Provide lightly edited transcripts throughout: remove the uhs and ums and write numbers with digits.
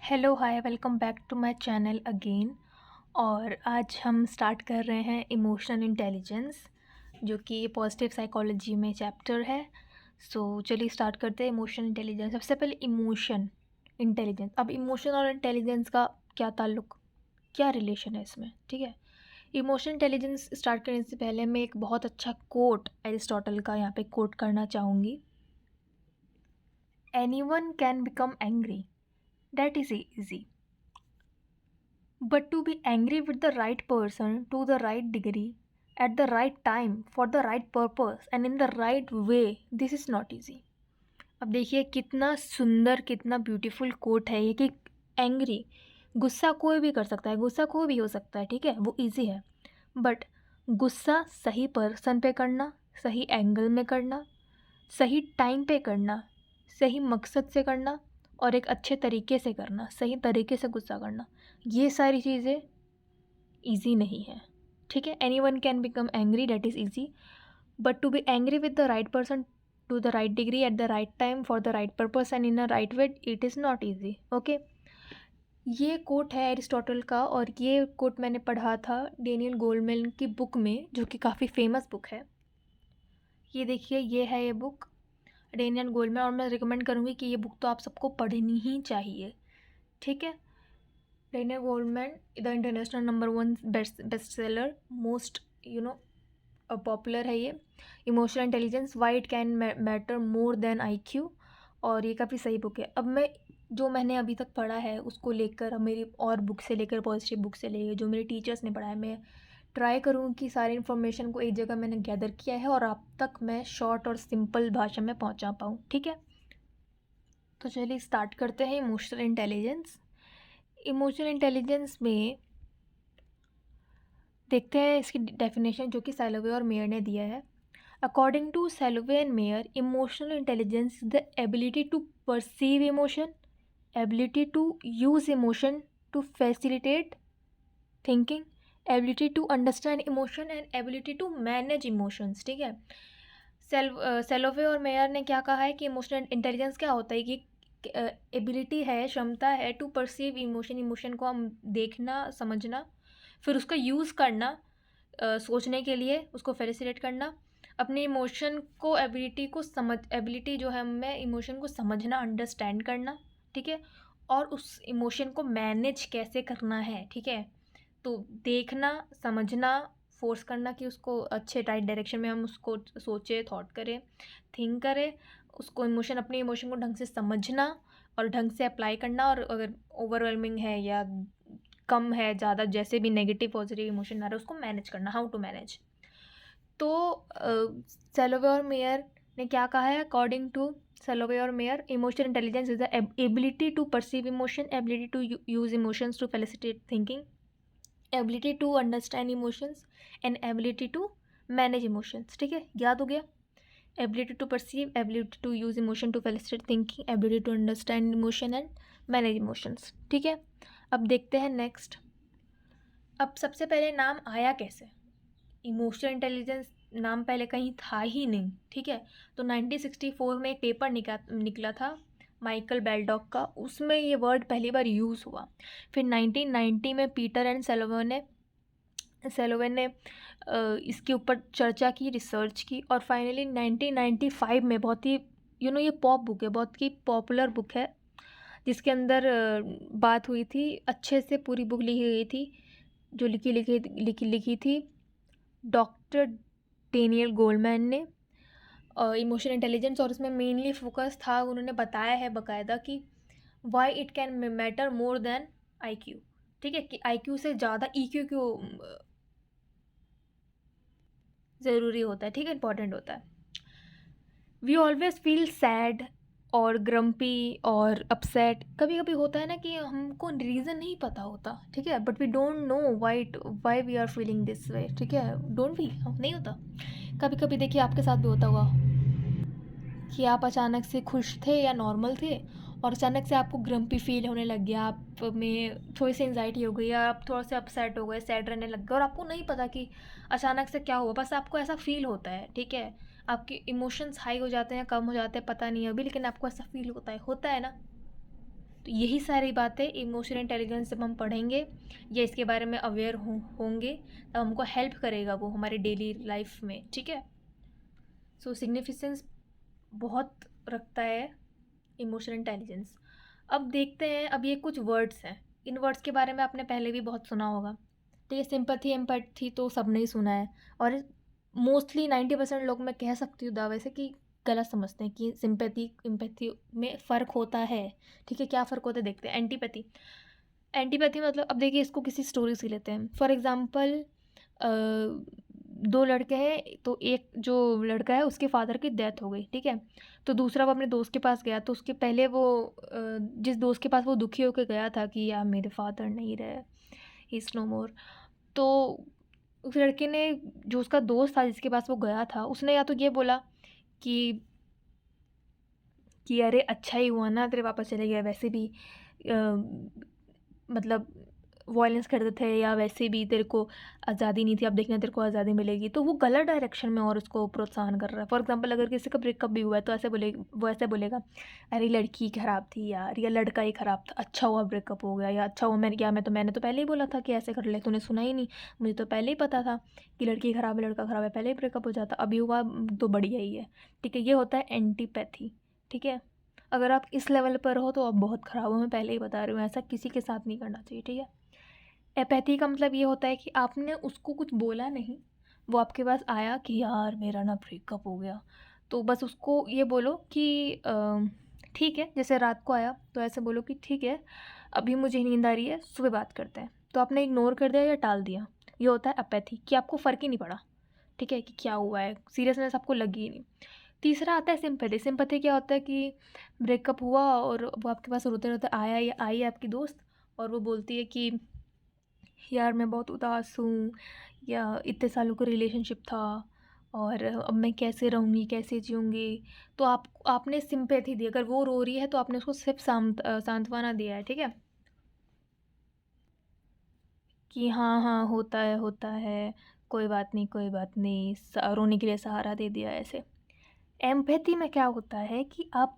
Hello hi welcome back to my channel again. और आज हम स्टार्ट कर रहे हैं इमोशनल इंटेलिजेंस, जो कि पॉजिटिव साइकोलॉजी में चैप्टर है। सो चलिए स्टार्ट करते हैं इमोशनल इंटेलिजेंस। सबसे पहले इमोशन इंटेलिजेंस। अब इमोशन और इंटेलिजेंस का क्या ताल्लुक, क्या रिलेशन है इसमें, ठीक है। इमोशनल इंटेलिजेंस स्टार्ट करने से पहले मैं एक बहुत अच्छा कोट एरिस्टोटल का यहाँ पे कोट करना चाहूँगी। Anyone can become angry, that is easy, but to be angry with the right person to the right degree at the right time for the right purpose and in the right way, this is not easy. अब देखिए कितना सुंदर, कितना beautiful coat है ये कि angry, गुस्सा कोई भी कर सकता है, गुस्सा कोई भी हो सकता है, ठीक है, वो इजी है। बट गुस्सा सही पर्सन पे करना, सही एंगल में करना, सही टाइम पे करना, सही मकसद से करना और एक अच्छे तरीके से करना, सही तरीके से गुस्सा करना, ये सारी चीज़ें ईजी नहीं है, ठीक है। Anyone can become angry, that is easy, but to be angry with the right person to the right degree at the right time for the right purpose and in a right way, it is not easy. Okay, ये quote है Aristotle का और ये coat मैंने पढ़ा था Daniel Goleman की book में, जो कि काफ़ी फेमस बुक है। ये देखिए, ये है ये बुक डेनियल गोलमैन, और मैं रिकमेंड करूँगी कि ये बुक तो आप सबको पढ़नी ही चाहिए, ठीक है। Daniel Goleman the international number 1 best seller, most popular है ये। Emotional intelligence, why it can matter more than IQ, और ये काफ़ी सही बुक है। अब मैं जो मैंने अभी तक पढ़ा है उसको लेकर, अब मेरी और बुक से लेकर, पॉजिटिव बुक से लेकर जो मेरे टीचर्स ने पढ़ा है, मैं ट्राई करूँ कि सारी इन्फॉर्मेशन को एक जगह मैंने गैदर किया है और आप तक मैं शॉर्ट और सिंपल भाषा में पहुँचा पाऊँ, ठीक है। तो चलिए स्टार्ट करते हैं इमोशनल इंटेलिजेंस। इमोशनल इंटेलिजेंस में देखते हैं इसकी डेफिनेशन, जो कि सैलोवे और मेयर ने दिया है। According to Salovey and Mayer, emotional intelligence is the ability to perceive emotion, ability to use emotion to facilitate thinking, ability to understand emotion and ability to manage emotions, ठीक है। सेलोवे और mayor ने क्या कहा है कि इमोशनल इंटेलिजेंस क्या होता है कि एबिलिटी है, क्षमता है टू परसीव इमोशन, इमोशन को हम देखना, समझना, फिर उसका यूज़ करना सोचने के लिए, उसको फैसिलिटेट करना, अपने इमोशन को, एबिलिटी जो है हमें इमोशन को समझना, अंडरस्टैंड करना, ठीक है, और उस इमोशन को मैनेज कैसे करना है, ठीक है। तो देखना, समझना, फोर्स करना कि उसको अच्छे राइट डायरेक्शन में हम उसको सोचे, थॉट करें, थिंक करें, उसको इमोशन, अपने इमोशन को ढंग से समझना और ढंग से अप्लाई करना, और अगर ओवरवेलमिंग है या कम है, ज़्यादा, जैसे भी नेगेटिव पॉजिटिव इमोशन आ रहा है, उसको मैनेज करना, हाउ टू मैनेज। तो सैलोवे और मेयर ने क्या कहा है? अकॉर्डिंग टू सैलोवे और Mayer, emotional intelligence is the ability to perceive emotion, ability to use emotions to facilitate thinking, ability to understand emotions and ability to manage emotions, ठीक है, याद हो गया। Ability to perceive, ability to use emotion to facilitate thinking, ability to understand emotion and manage emotions, ठीक है। अब देखते हैं नेक्स्ट। अब सबसे पहले नाम आया कैसे? इमोशनल इंटेलिजेंस नाम पहले कहीं था ही नहीं, ठीक है। तो 1964 में एक पेपर निकला था माइकल बेल्डॉक का, उसमें ये वर्ड पहली बार यूज़ हुआ। फिर 1990 में पीटर एंड सेलोवन ने इसके ऊपर चर्चा की, रिसर्च की, और फाइनली 1995 में बहुत ही ये पॉप बुक है, बहुत ही पॉपुलर बुक है, जिसके अंदर बात हुई थी, अच्छे से पूरी बुक लिखी गई थी, जो लिखी थी डॉक्टर डेनियल गोलमैन ने, इमोशनल इंटेलिजेंस। और उसमें मेनली फोकस था, उन्होंने बताया है बाकायदा कि why it can matter more than IQ, ठीक है, कि IQ से ज़्यादा EQ क्यों ज़रूरी होता है, ठीक है, इंपॉर्टेंट होता है। वी ऑलवेज फील सैड और ग्रम्पी और अपसेट, कभी कभी होता है ना कि हमको रीज़न नहीं पता होता, ठीक है, but we don't know why we are feeling this way, ठीक है, डोंट वी, नहीं होता। कभी कभी देखिए आपके साथ भी होता होगा कि आप अचानक से खुश थे या नॉर्मल थे, और अचानक से आपको ग्रम्पी फील होने लग गया, आप में थोड़ी सी एंजाइटी हो गई, या आप थोड़ा सा अपसेट हो गए, सैड रहने लग गए, और आपको नहीं पता कि अचानक से क्या हुआ, बस आपको ऐसा फील होता है, ठीक है। आपके इमोशंस हाई हो जाते हैं, कम हो जाते हैं, पता नहीं है अभी, लेकिन आपको ऐसा फील होता है ना। तो यही सारी बातें इमोशनल इंटेलिजेंस जब हम पढ़ेंगे या इसके बारे में अवेयर होंगे तब हमको हेल्प करेगा वो हमारे डेली लाइफ में, ठीक है। सो सिग्निफिकेंस बहुत रखता है इमोशनल इंटेलिजेंस। अब देखते हैं, अब ये कुछ वर्ड्स हैं, इन वर्ड्स के बारे में आपने पहले भी बहुत सुना होगा, ठीक है। सिंपैथी एम्पैथी तो सबने ही सुना है, और मोस्टली 90% लोग, मैं कह सकती हूँ दावे से, कि गलत समझते हैं कि सिंपैथी एम्पैथी में फ़र्क होता है, ठीक है। क्या फ़र्क होता है देखते हैं। एंटीपैथी, एंटीपैथी मतलब, अब देखिए इसको किसी स्टोरी से लेते हैं। फॉर एग्ज़ाम्पल, दो लड़के हैं, तो एक जो लड़का है उसके फादर की डेथ हो गई, ठीक है। तो दूसरा वो अपने दोस्त के पास गया, तो उसके पहले वो जिस दोस्त के पास वो दुखी होकर गया था कि यार मेरे फादर नहीं रहे, ही इज़ नो मोर, तो उस लड़के ने, जो उसका दोस्त था जिसके पास वो गया था, उसने या तो ये बोला कि अरे अच्छा ही हुआ ना तेरे पापा चले गए, वैसे भी मतलब वायलेंस करते थे, या वैसे भी तेरे को आज़ादी नहीं थी, अब देखना तेरे को आज़ादी मिलेगी। तो वो गलत डायरेक्शन में और उसको प्रोत्साहन कर रहा है। फॉर एग्जांपल, अगर किसी का ब्रेकअप भी हुआ है तो वो ऐसे बोलेगा, अरे लड़की ख़राब थी यार, या लड़का ही ख़राब था, अच्छा हुआ ब्रेकअप हो गया, या अच्छा हुआ मैंने तो पहले ही बोला था कि ऐसे कर ले, तूने सुना ही नहीं, मुझे तो पहले ही पता था कि लड़की ख़राब है लड़का ख़राब है, पहले ही ब्रेकअप हो जाता, अभी हुआ तो बढ़िया ही है, ठीक है। ये होता है एंटीपैथी, ठीक है। अगर आप इस लेवल पर हो तो आप बहुत ख़राब हो, मैं पहले ही बता रही हूँ, ऐसा किसी के साथ नहीं करना चाहिए, ठीक है। एपैथी का मतलब ये होता है कि आपने उसको कुछ बोला नहीं, वो आपके पास आया कि यार मेरा ना ब्रेकअप हो गया, तो बस उसको ये बोलो कि ठीक है, जैसे रात को आया तो ऐसे बोलो कि ठीक है, अभी मुझे नींद आ रही है, सुबह बात करते हैं। तो आपने इग्नोर कर दिया या टाल दिया, ये होता है एपैथी, कि आपको फ़र्क ही नहीं पड़ा, ठीक है, कि क्या हुआ है, सीरियसनेस आपको लगी ही नहीं। तीसरा आता है सिंपैथी। सिंपैथी क्या होता है कि ब्रेकअप हुआ और वो आपके पास रोते रोते आया या आई है आपकी दोस्त, और वो बोलती है कि यार मैं बहुत उदास हूँ, या इतने सालों का रिलेशनशिप था और अब मैं कैसे रहूँगी, कैसे जीऊँगी। तो आपने सिंपैथी दी, अगर वो रो रही है तो आपने उसको सिर्फ सांत्वना दिया है, ठीक है, कि हाँ हाँ होता है, कोई बात नहीं कोई बात नहीं, रोने के लिए सहारा दे दिया ऐसे। एम्पैथी में क्या होता है कि आप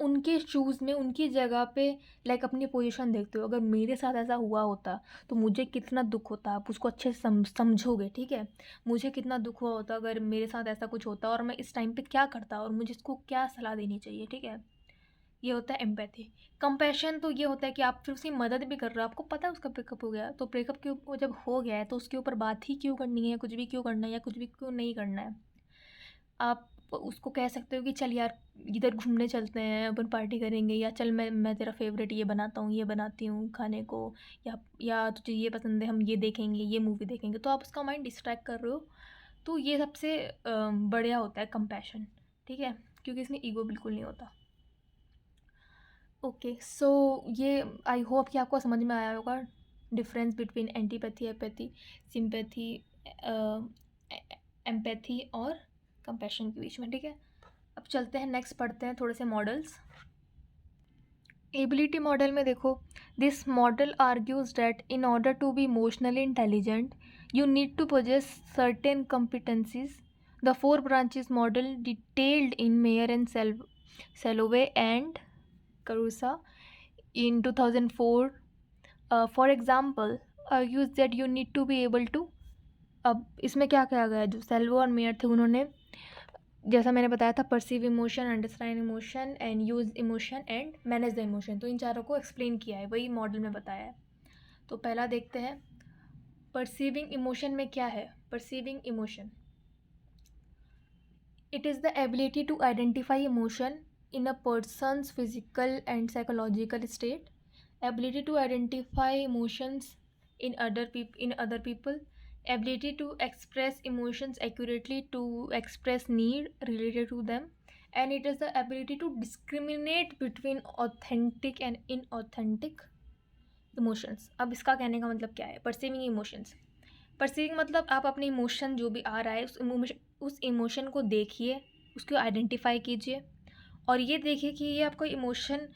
उनके शूज़ में, उनकी जगह पे लाइक अपनी पोजीशन देखते हो। अगर मेरे साथ ऐसा हुआ होता तो मुझे कितना दुख होता, आप उसको अच्छे से समझोगे, ठीक है। मुझे कितना दुख हुआ होता अगर मेरे साथ ऐसा कुछ होता, और मैं इस टाइम पे क्या करता और मुझे इसको क्या सलाह देनी चाहिए, ठीक है। ये होता है एम्पैथी। कंपैशन तो ये होता है कि आप फिर उसकी मदद भी कर रहे हो, आपको पता है उसका ब्रेकअप हो गया, तो ब्रेकअप के वो जब हो गया है तो उसके ऊपर बात ही क्यों करनी है, कुछ भी क्यों करना है, या कुछ भी क्यों नहीं करना है। आप उसको कह सकते हो कि चल यार इधर घूमने चलते हैं, अपन पार्टी करेंगे, या चल मैं तेरा फेवरेट ये बनाता हूँ, ये बनाती हूँ खाने को, या तुझे ये पसंद है, हम ये देखेंगे, ये मूवी देखेंगे, तो आप उसका माइंड डिस्ट्रैक्ट कर रहे हो। तो ये सबसे बढ़िया होता है कंपैशन, ठीक है, क्योंकि इसमें ईगो बिल्कुल नहीं होता। ओके, सो ये आई होप कि आपको समझ में आया होगा difference between antipathy, apathy, sympathy, empathy और कंपैशन के बीच में, ठीक है। अब चलते हैं नेक्स्ट, पढ़ते हैं थोड़े से मॉडल्स। एबिलिटी मॉडल में देखो, this model argues that in order to be emotionally intelligent you need to possess certain competencies. The four branches model detailed in Mayer and Salovey and Caruso in 2004, for example, argues that you need to be able to, अब इसमें क्या कहा गया है, जो सेल्वो और mayor थे उन्होंने, जैसा मैंने बताया था, perceive emotion, understand emotion and use emotion and manage the emotion, तो इन चारों को एक्सप्लेन किया है, वही मॉडल में बताया है। तो पहला देखते हैं, परसीविंग इमोशन में क्या है। Perceiving emotion, it is the ability to identify emotion in a person's physical and psychological state, ability to identify emotions in other people, ability to express emotions accurately, to express need related to them, and it is the ability to discriminate between authentic and inauthentic emotions. अब इसका कहने का मतलब क्या है, perceiving emotions. Perceiving मतलब आप अपने इमोशन जो भी आ रहा है उस इमोशन को देखिए, उसको आइडेंटिफाई कीजिए, और ये देखिए कि ये आपको इमोशन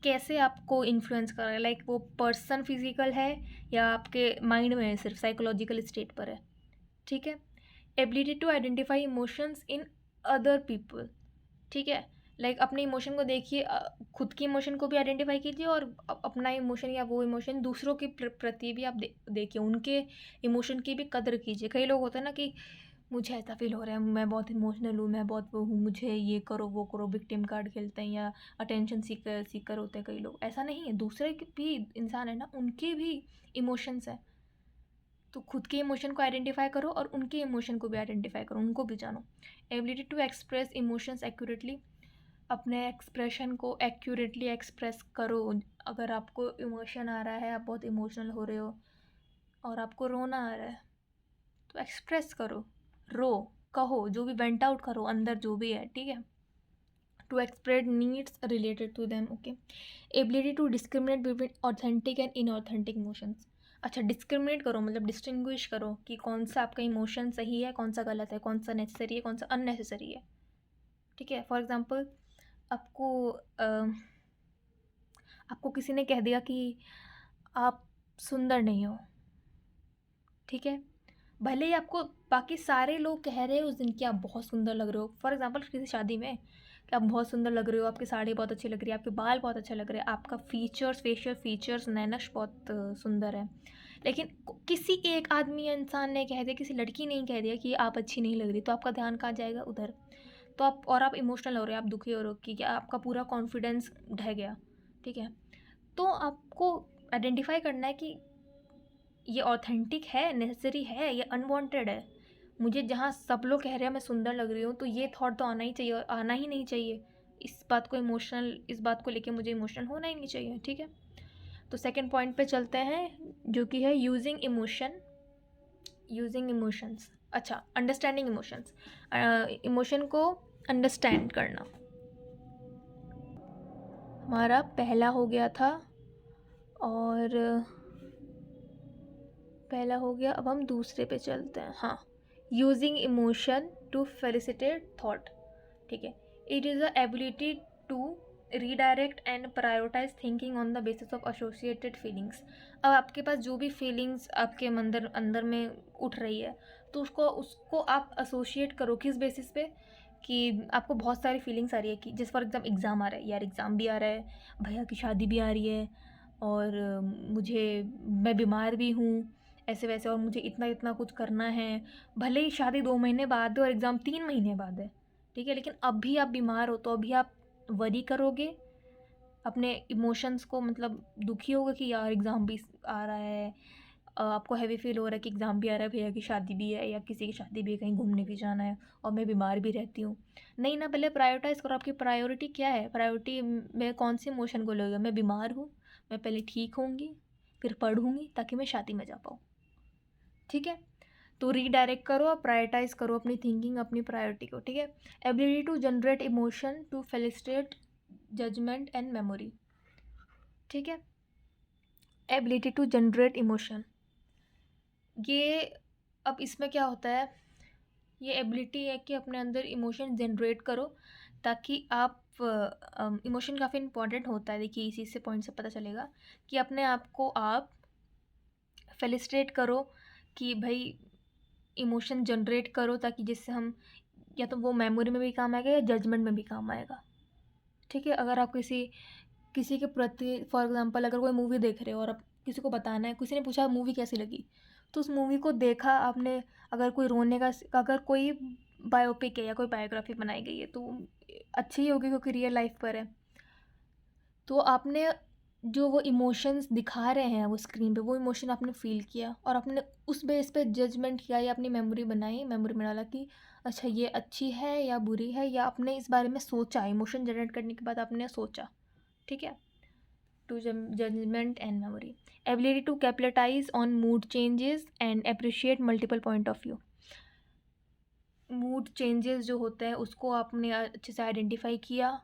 कैसे आपको इन्फ्लुएंस कर रहा है, लाइक वो पर्सन फिजिकल है या आपके माइंड में है, सिर्फ साइकोलॉजिकल स्टेट पर है, ठीक है। Ability to identify emotions in other people, ठीक है। लाइक अपने इमोशन को देखिए, खुद की इमोशन को भी आइडेंटिफाई कीजिए और अपना इमोशन या वो इमोशन दूसरों के प्रति भी आप देखिए, उनके इमोशन की भी कदर कीजिए। कई लोग होते हैं ना कि मुझे ऐसा फील हो रहा है, मैं बहुत इमोशनल हूँ, मैं बहुत वो हूँ, मुझे ये करो वो करो, विक्टिम कार्ड खेलते हैं या अटेंशन सीकर होते हैं कई लोग। ऐसा नहीं है, दूसरे के भी इंसान है ना, उनके भी इमोशंस हैं। तो खुद के इमोशन को आइडेंटिफाई करो और उनके इमोशन को भी आइडेंटिफाई करो, उनको भी जानो। Ability to express emotions accurately, अपने एक्सप्रेशन को एक्यूरेटली एक्सप्रेस करो। अगर आपको इमोशन आ रहा है, आप बहुत इमोशनल हो रहे हो और आपको रोना आ रहा है, तो एक्सप्रेस करो, रो, कहो, जो भी वेंट आउट करो अंदर जो भी है, ठीक है। To express needs related to them, okay. Ability to discriminate between authentic and inauthentic emotions. अच्छा, डिस्क्रिमिनेट करो मतलब डिस्टिंग्विश करो कि कौन सा आपका इमोशन सही है, कौन सा गलत है, कौन सा नेसेसरी है, कौन सा अननेसेसरी है, ठीक है। फॉर एग्जाम्पल, आपको आपको किसी ने कह दिया कि आप सुंदर नहीं हो, ठीक है। भले ही आपको बाकी सारे लोग कह रहे हैं उस दिन कि आप बहुत सुंदर लग रहे हो, फॉर एग्जांपल किसी शादी में कि आप बहुत सुंदर लग रहे हो, आपकी साड़ी बहुत अच्छी लग रही है, आपके बाल बहुत अच्छे लग रहे हैं, आपका फीचर्स, फेशियल फीचर्स, नैनश बहुत सुंदर है। लेकिन किसी एक आदमी या इंसान ने कह दिया, किसी लड़की ने ही कह दिया कि आप अच्छी नहीं लग रही, तो आपका ध्यान कहाँ जाएगा? उधर। तो आप इमोशनल हो रहे हो, आप दुखी हो रहे हो कि आपका पूरा कॉन्फिडेंस ढह गया, ठीक है। तो आपको आइडेंटिफाई करना है कि ये ऑथेंटिक है, नेसेसरी है, ये अनवांटेड है। मुझे जहाँ सब लोग कह रहे हैं मैं सुंदर लग रही हूँ, तो ये थॉट तो आना ही चाहिए और आना ही नहीं चाहिए। इस बात को लेके मुझे इमोशनल होना ही नहीं चाहिए, ठीक है। तो सेकंड पॉइंट पे चलते हैं, जो कि है यूजिंग इमोशंस। अच्छा, अंडरस्टैंडिंग इमोशंस, इमोशन को अंडरस्टैंड करना हमारा पहला हो गया था। और पहला हो गया, अब हम दूसरे पे चलते हैं। हाँ, using emotion to facilitate thought, ठीक है। It is the ability to redirect and prioritise thinking on the basis of associated feelings. अब आपके पास जो भी फीलिंग्स आपके अंदर में उठ रही है, तो उसको आप एसोशिएट करो किस बेसिस पे, कि आपको बहुत सारी फीलिंग्स आ रही है कि जैसे फॉर एग्ज़ाम आ रहा है, यार एग्ज़ाम भी आ रहा है, भैया की शादी भी आ रही है, और मैं बीमार भी हूँ, ऐसे वैसे, और मुझे इतना इतना कुछ करना है। भले ही शादी 2 महीने बाद है और एग्ज़ाम 3 महीने बाद है, ठीक है, लेकिन अब भी आप बीमार हो, तो अभी आप वरी करोगे अपने इमोशंस को, मतलब दुखी होगे कि यार एग्ज़ाम भी आ रहा है, आपको हैवी फील हो रहा है कि एग्ज़ाम भी आ रहा है, भैया की शादी भी है या किसी की शादी भी है, कहीं घूमने भी जाना है, और मैं बीमार भी रहती हूँ। नहीं ना, पहले प्रायोरिटाइज़ करो, आपकी प्रायोरिटी क्या है, प्रायोरिटी में कौन सी इमोशन को लोगे। मैं बीमार हूँ, मैं पहले ठीक होंगी, फिर पढ़ूँगी ताकि मैं शादी में जा पाऊँ, ठीक है। तो रीडायरेक्ट करो और प्रायोरिटाइज करो अपनी थिंकिंग, अपनी प्रायोरिटी को, ठीक है। Ability to generate emotion to facilitate judgement and memory, ठीक है। एबिलिटी टू जनरेट इमोशन, ये अब इसमें क्या होता है, ये एबिलिटी है कि अपने अंदर इमोशन जनरेट करो, ताकि आप इमोशन काफ़ी इंपॉर्टेंट होता है। देखिए, इसी से पॉइंट से पता चलेगा कि अपने आप को आप फेलिसिटेट करो, कि भाई इमोशन जनरेट करो, ताकि जिससे हम, या तो वो मेमोरी में भी काम आएगा या जजमेंट में भी काम आएगा, ठीक है। अगर आप किसी के प्रति, फॉर एग्जांपल अगर कोई मूवी देख रहे हो और आप किसी को बताना है, किसी ने पूछा मूवी कैसी लगी, तो उस मूवी को देखा आपने, अगर कोई रोने का, अगर कोई बायोपिक है या कोई बायोग्राफी बनाई गई है, तो अच्छी ही होगी क्योंकि रियल लाइफ पर है। तो आपने जो वो इमोशंस दिखा रहे हैं वो स्क्रीन पे, वो इमोशन आपने फ़ील किया और आपने उस बेस पे जजमेंट किया या अपनी मेमोरी बनाई, मेमोरी में डाला कि अच्छा ये अच्छी है या बुरी है, या आपने इस बारे में सोचा, इमोशन जनरेट करने के बाद आपने सोचा, ठीक है। To judgement and memory, ability to capitalise on mood changes and appreciate multiple point of view. Mood changes जो होते हैं उसको आपने अच्छे से आइडेंटिफाई किया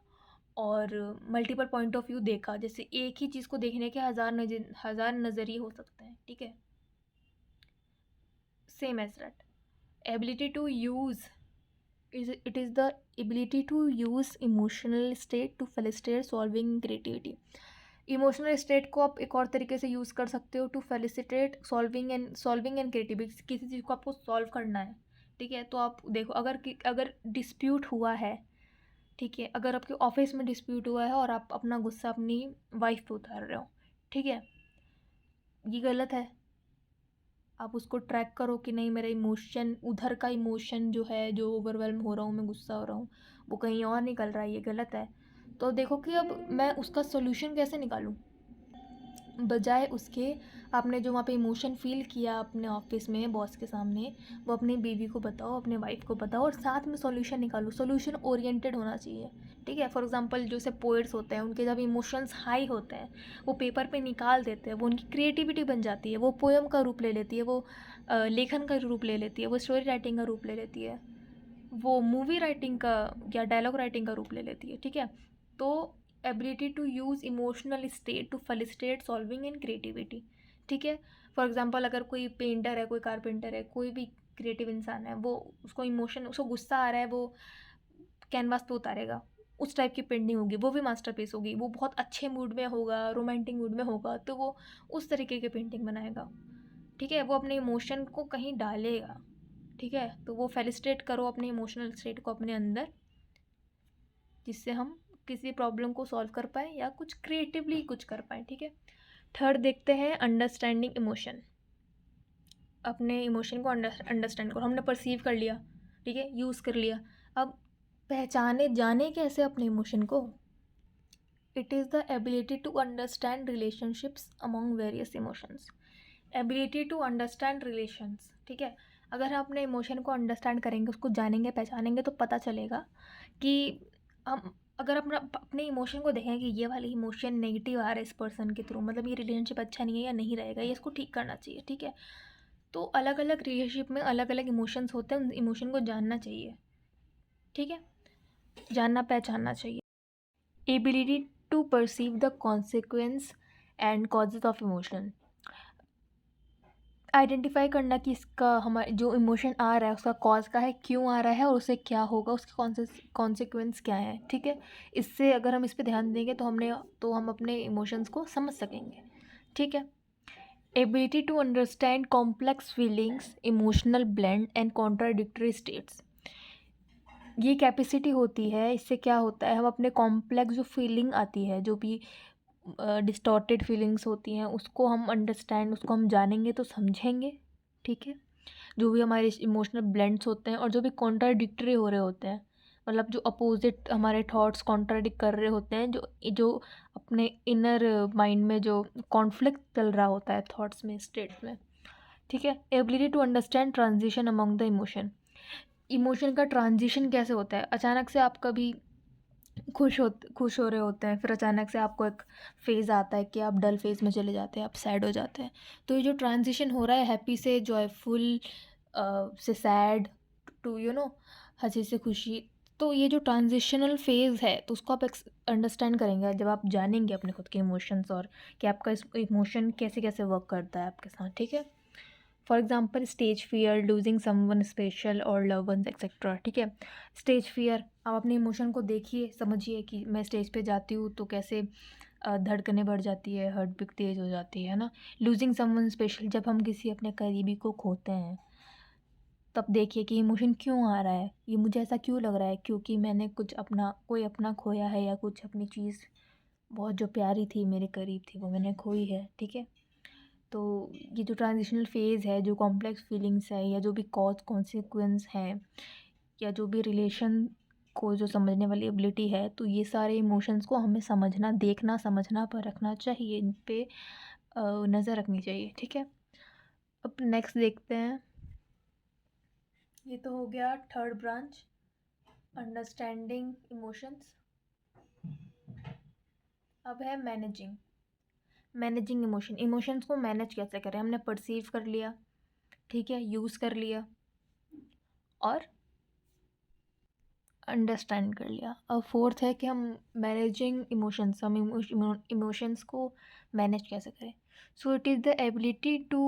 और मल्टीपल पॉइंट ऑफ व्यू देखा। जैसे एक ही चीज़ को देखने के हज़ार नज़रिए हो सकते हैं, ठीक है। Same as that, ability to use it is the ability to use emotional state to facilitate solving creativity. Emotional state को आप एक और तरीके से यूज़ कर सकते हो to facilitate solving and creativity. किसी चीज़ को आपको सॉल्व करना है, ठीक है, तो आप देखो, अगर डिस्प्यूट हुआ है, ठीक है, अगर आपके ऑफिस में डिस्प्यूट हुआ है और आप अपना गुस्सा अपनी वाइफ पे उतार रहे हो, ठीक है, ये गलत है। आप उसको ट्रैक करो कि नहीं, मेरा इमोशन, उधर का इमोशन जो है, जो ओवरवेल्म हो रहा हूँ, मैं गुस्सा हो रहा हूँ, वो कहीं और निकल रहा है, ये गलत है। तो देखो कि अब मैं उसका सोल्यूशन कैसे निकालूँ, बजाय उसके आपने जो वहाँ पे इमोशन फ़ील किया अपने ऑफिस में बॉस के सामने, वो अपनी बीवी को बताओ, अपने वाइफ को बताओ और साथ में सॉल्यूशन निकालो। सॉल्यूशन ओरिएंटेड होना चाहिए, ठीक है। फॉर एग्जांपल जो से पोएट्स होते हैं, उनके जब इमोशंस हाई होते हैं, वो पेपर पे निकाल देते हैं, वो उनकी क्रिएटिविटी बन जाती है, वो पोएम का रूप ले लेती है, वो लेखन का रूप ले लेती है, वो स्टोरी राइटिंग का रूप ले लेती है, वो मूवी राइटिंग का या डायलॉग राइटिंग का रूप ले लेती है, ठीक है। तो ability to use emotional state to facilitate solving and creativity, ठीक है। फॉर एग्जांपल अगर कोई पेंटर है, कोई कारपेंटर है, कोई भी क्रिएटिव इंसान है, वो उसको इमोशन, उसको गुस्सा आ रहा है, वो कैनवास पे उतारेगा, उस टाइप की पेंटिंग होगी, वो भी मास्टरपीस होगी। वो बहुत अच्छे मूड में होगा, रोमांटिक मूड में होगा, तो वो उस तरीके की पेंटिंग बनाएगा, ठीक है। वो अपने इमोशन को कहीं डालेगा, ठीक है। तो वो फेलिस्ट्रेट करो अपने इमोशनल स्टेट को अपने अंदर, जिससे हम किसी प्रॉब्लम को सॉल्व कर पाएँ या कुछ क्रिएटिवली कुछ कर पाएँ, ठीक है। थर्ड देखते हैं अंडरस्टैंडिंग इमोशन। अपने इमोशन को अंडरस्टैंड करो, हमने परसीव कर लिया, ठीक है, यूज़ कर लिया। अब पहचाने जाने कैसे अपने इमोशन को। It is the ability to understand relationships among various emotions. Ability to understand relations, ठीक है। अगर हम अपने इमोशन को अंडरस्टैंड करेंगे, उसको जानेंगे, पहचानेंगे, तो पता चलेगा कि हम अगर अपना अपने इमोशन को देखें कि ये वाली इमोशन नेगेटिव आ रहा है इस पर्सन के थ्रू, मतलब ये रिलेशनशिप अच्छा नहीं है या नहीं रहेगा, ये इसको ठीक करना चाहिए, ठीक है। तो अलग अलग रिलेशनशिप में अलग अलग इमोशंस होते हैं, उन इमोशन को जानना चाहिए, ठीक है, जानना पहचानना चाहिए। Ability to perceive the consequence and causes of emotion. Identify करना कि इसका हमारे जो इमोशन आ रहा है उसका कॉज का है, क्यों आ रहा है और उसे क्या होगा, उसके कॉन्सिक्वेंस क्या है, ठीक है। इससे अगर हम इस पे ध्यान देंगे तो हम अपने इमोशंस को समझ सकेंगे, ठीक है। Ability to understand complex feelings, emotional blend and contradictory states. ये कैपेसिटी होती है, इससे क्या होता है, हम अपने कॉम्प्लेक्स जो फीलिंग आती है, जो भी डिस्टॉर्टेड फीलिंग्स होती हैं, उसको हम अंडरस्टैंड, उसको हम जानेंगे तो समझेंगे, ठीक है। जो भी हमारे इमोशनल ब्लेंड्स होते हैं और जो भी कॉन्ट्राडिक्टरी हो रहे होते हैं, मतलब जो अपोजिट हमारे थॉट्स कॉन्ट्राडिक्ट कर रहे होते हैं, जो जो अपने इनर माइंड में जो कॉन्फ्लिक्ट चल रहा होता है थॉट्स में, स्टेट्स में, ठीक है। Ability to understand transition among the emotion. Emotion का ट्रांजिशन कैसे होता है, अचानक से आप कभी खुश हो रहे होते हैं, फिर अचानक से आपको एक फ़ेज़ आता है कि आप डल फ़ेज़ में चले जाते हैं, आप सैड हो जाते हैं। तो ये जो ट्रांज़िशन हो रहा है हैप्पी से जॉयफुल, से सैड टू हँसी से खुशी, तो ये जो ट्रांज़िशनल फ़ेज़ है, तो उसको आप अंडरस्टैंड करेंगे जब आप जानेंगे अपने खुद के इमोशंस और कि आपका इस इमोशन कैसे-कैसे वर्क करता है आपके साथ, ठीक है। For example stage fear, losing someone special और लव वंस एक्सेट्रा, ठीक है। स्टेज फियर, आप अपने इमोशन को देखिए, समझिए कि मैं स्टेज पे जाती हूँ तो कैसे धड़कनें बढ़ जाती है, हार्ट बीट तेज़ हो जाती है ना। लूजिंग समवन स्पेशल, जब हम किसी अपने करीबी को खोते हैं, तब देखिए कि इमोशन क्यों आ रहा है, ये मुझे ऐसा क्यों लग रहा है, क्योंकि मैंने कोई अपना खोया है, या कुछ अपनी चीज़ बहुत जो प्यारी थी, मेरे करीब थी, वो मैंने खोई है, ठीक है। तो ये जो ट्रांजिशनल फ़ेज़ है, जो कॉम्प्लेक्स फीलिंग्स है, या जो भी कॉज़ कॉन्सिक्वेंस हैं, या जो भी रिलेशन को जो समझने वाली एबिलिटी है, तो ये सारे इमोशंस को हमें समझना, देखना, समझना, परखना चाहिए, इन पे नज़र रखनी चाहिए, ठीक है। अब नेक्स्ट देखते हैं, ये तो हो गया थर्ड ब्रांच, अंडरस्टैंडिंग इमोशंस। अब है मैनेजिंग इमोशंस को मैनेज कैसे करें। हमने परसीव कर लिया, ठीक है, यूज़ कर लिया और अंडरस्टैंड कर लिया। अब फोर्थ है कि हम मैनेजिंग इमोशंस, हम इमोशंस को मैनेज कैसे करें। So it is the ability to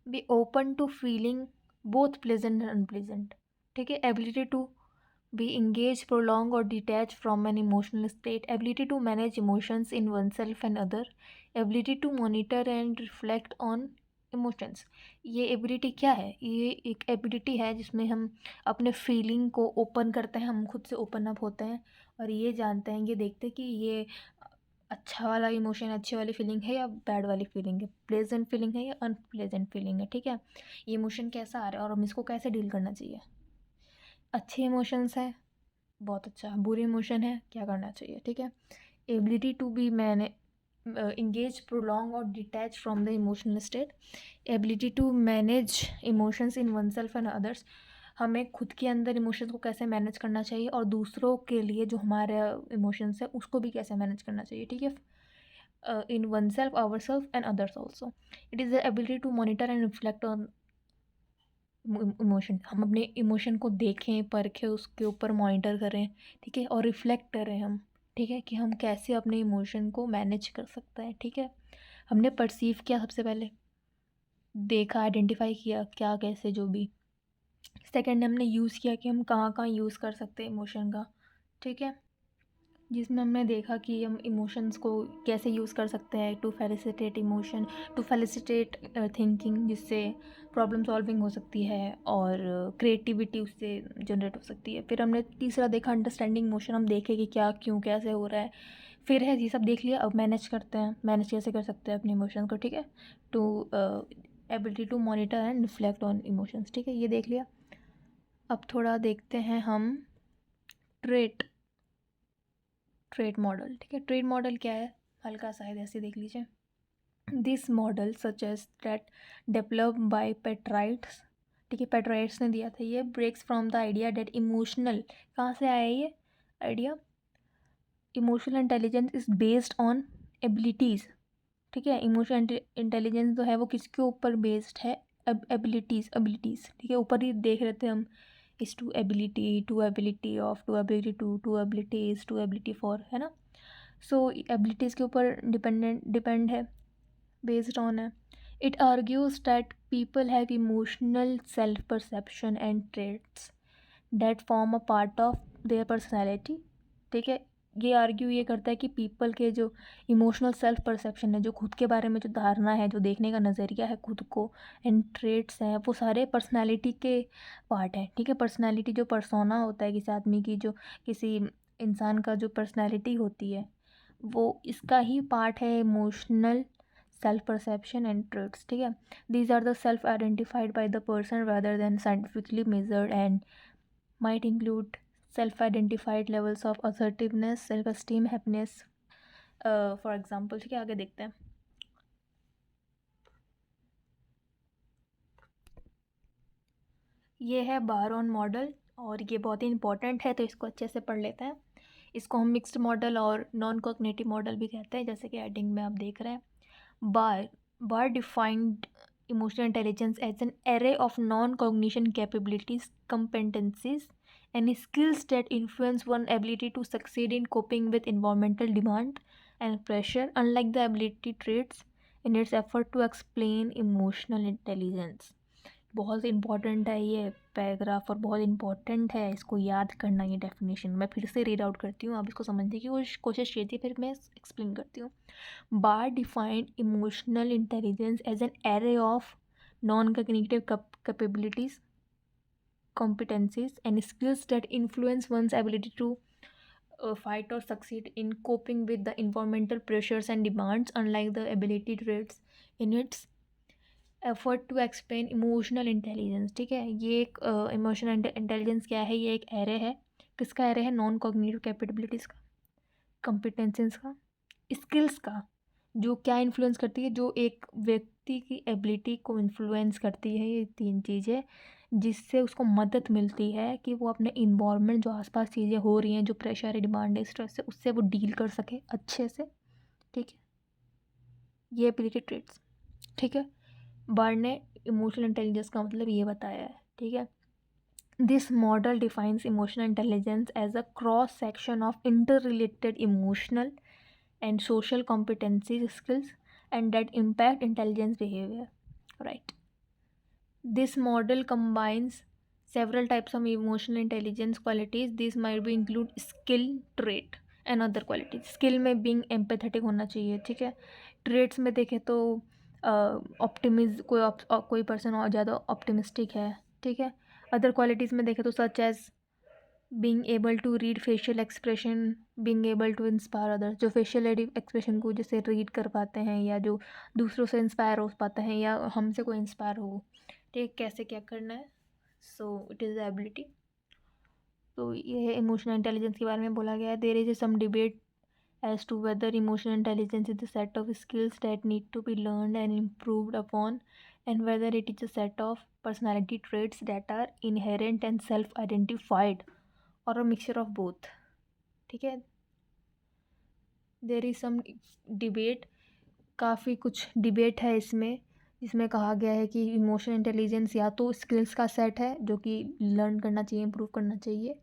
be open to feeling both pleasant and unpleasant, ठीक है। Ability to be engaged, prolong or detach from an emotional state, ability to manage emotions in oneself and other, ability to monitor and reflect on emotions. ये ability क्या है? ये एक ability है जिसमें हम अपने फीलिंग को ओपन करते हैं, हम खुद से ओपन अप होते हैं और ये जानते हैं, ये देखते हैं कि ये अच्छा वाला इमोशन, अच्छी वाली फीलिंग है या बैड वाली फीलिंग है, प्लेजेंट फीलिंग है या अनप्लेजेंट फीलिंग है। ठीक है, ये इमोशन कैसा आ रहा है और हम इसको कैसे डील करना चाहिए। अच्छे इमोशंस है, बहुत अच्छा। बुरे इमोशन है, क्या करना चाहिए। ठीक है, एबिलिटी टू बी मैंने engage, prolong or detach from the emotional state, ability to manage emotions in oneself and others। हमें खुद के अंदर इमोशंस को कैसे मैनेज करना चाहिए और दूसरों के लिए जो हमारे इमोशंस है उसको भी कैसे मैनेज करना चाहिए। ठीक है, in oneself, our self and others also. It is the ability to monitor and reflect on emotion. हम अपने इमोशन को देखें, परखें, उसके ऊपर मॉनिटर करें। ठीक है, और रिफ्लेक्ट करें हम। ठीक है, कि हम कैसे अपने इमोशन को मैनेज कर सकते हैं। ठीक है, हमने परसीव किया, सबसे पहले देखा, आइडेंटिफाई किया क्या कैसे जो भी। सेकंड हमने यूज़ किया कि हम कहाँ कहाँ यूज़ कर सकते हैं इमोशन का। ठीक है, जिसमें हमने देखा कि हम इमोशंस को कैसे यूज़ कर सकते हैं to facilitate emotion, to facilitate thinking, जिससे प्रॉब्लम सॉल्विंग हो सकती है और क्रिएटिविटी उससे जनरेट हो सकती है। फिर हमने तीसरा देखा अंडरस्टैंडिंग इमोशन, हम देखें कि क्या क्यों कैसे हो रहा है। फिर है ये सब देख लिया, अब मैनेज करते हैं, मैनेज कैसे कर सकते हैं अपने इमोशन को। ठीक है, to ability to monitor and reflect on emotions. ठीक है, ये देख लिया। अब थोड़ा देखते हैं हम ट्रेट मॉडल। ठीक है, ट्रेट मॉडल क्या है, हल्का सा है, ऐसे देख लीजिए। This model such as that develop by Petrides. ठीक है, पेट्राइट्स ने दिया था ये। Breaks from the idea that emotional, कहाँ से आया ये idea? Emotional intelligence is based on abilities. ठीक है, इमोशनल इंटेलिजेंस जो है वो किसके ऊपर बेस्ड है? एबिलिटीज़। ठीक है, ऊपर ही देख रहे थे हम, is to ability of, to ability to ability is, to ability for, है ना। सो एबिलिटीज़ के ऊपर डिपेंड है, बेस्ड ऑन है। It argues that people have emotional self perception and traits that form a part of their personality. ठीक है, ये करता है कि पीपल के जो इमोशनल सेल्फ परसेप्शन है, जो खुद के बारे में जो धारणा है, जो देखने का नज़रिया है खुद को, एंड ट्रेट्स हैं, वो सारे पर्सनालिटी के पार्ट हैं। ठीक है, पर्सनालिटी जो पर्सोना होता है किसी आदमी की, जो किसी इंसान का जो पर्सनालिटी होती है, वो इसका ही पार्ट है, emotional self perception and traits. ठीक है, these are the self identified by the person rather than scientifically measured and might include self-identified levels of assertiveness, self-esteem, happiness, for example। ठीक है, आगे देखते हैं। ये है बारोन मॉडल और ये बहुत ही इंपॉर्टेंट है, तो इसको अच्छे से पढ़ लेते हैं। इसको हम मिक्स्ड मॉडल और नॉन कॉग्निटिव मॉडल भी कहते हैं, जैसे कि हेडिंग में आप देख रहे हैं। बार defined emotional intelligence as an array of non-cognition capabilities, competencies, and skills that influence one's ability to succeed in coping with environmental demand and pressure, unlike the ability traits in its effort to explain emotional intelligence। बहुत important है ये paragraph और बहुत important है इसको याद करना। ये डेफिनेशन मैं फिर से रीड आउट करती हूँ, आप इसको समझने की कोशिश कीजिए, फिर मैं एक्सप्लेन करती हूँ। Bar defined emotional intelligence as an array of non cognitive capabilities, competencies, and skills that influence one's ability to fight or succeed in coping with the environmental pressures and demands, unlike the ability traits in its effort to explain emotional intelligence। ठीक है, ये एक emotional intelligence क्या है? ये एक array है, किसका एरे है? नॉन कॉग्निटिव कैपेबिलिटीज़ का, कॉम्पिटेंसेस का, स्किल्स का। जो क्या इन्फ्लुएंस करती है? जो एक व्यक्ति की एबिलिटी को इन्फ्लुएंस करती है, ये तीन चीज़ें, जिससे उसको मदद मिलती है कि वो अपने इन्वायरमेंट, जो आसपास चीज़ें हो रही हैं, जो प्रेशर है, डिमांड है, स्ट्रेस है, उससे वो डील कर सके अच्छे से। ठीक है, ये एबिलिटी ट्रेट्स। ठीक है, बर्ड ने इमोशनल इंटेलिजेंस का मतलब ये बताया है। ठीक है, this model defines emotional intelligence as a cross section of interrelated emotional and social competency skills and that impact intelligence behavior, right? This model combines several types of emotional intelligence qualities. These might be include skill, trait and other qualities। skill में being empathetic होना चाहिए। ठीक है, traits में देखें तो कोई person और ज़्यादा ऑप्टिमिस्टिक है, ठीक है। अदर क्वालिटीज़ में देखें तो such as being able to read facial expression, being able to inspire others, जो फेशियल एक्सप्रेशन को जैसे रीड कर पाते हैं या जो दूसरों से इंस्पायर हो पाते हैं या हमसे कोई इंस्पायर हो, ठीक, कैसे क्या करना है। सो इट इज़ द एबिलिटी। तो ये इमोशनल इंटेलिजेंस के बारे में बोला गया है। There is some debate as to whether emotional intelligence is a set of skills that need to be learned and improved upon, and whether it is a set of personality traits that are inherent and self-identified, or a mixture of both, ठीक है। There is some debate, काफ़ी कुछ debate है इसमें, जिसमें कहा गया है कि इमोशनल इंटेलिजेंस या तो स्किल्स का सेट है जो कि लर्न करना चाहिए, इम्प्रूव करना चाहिए,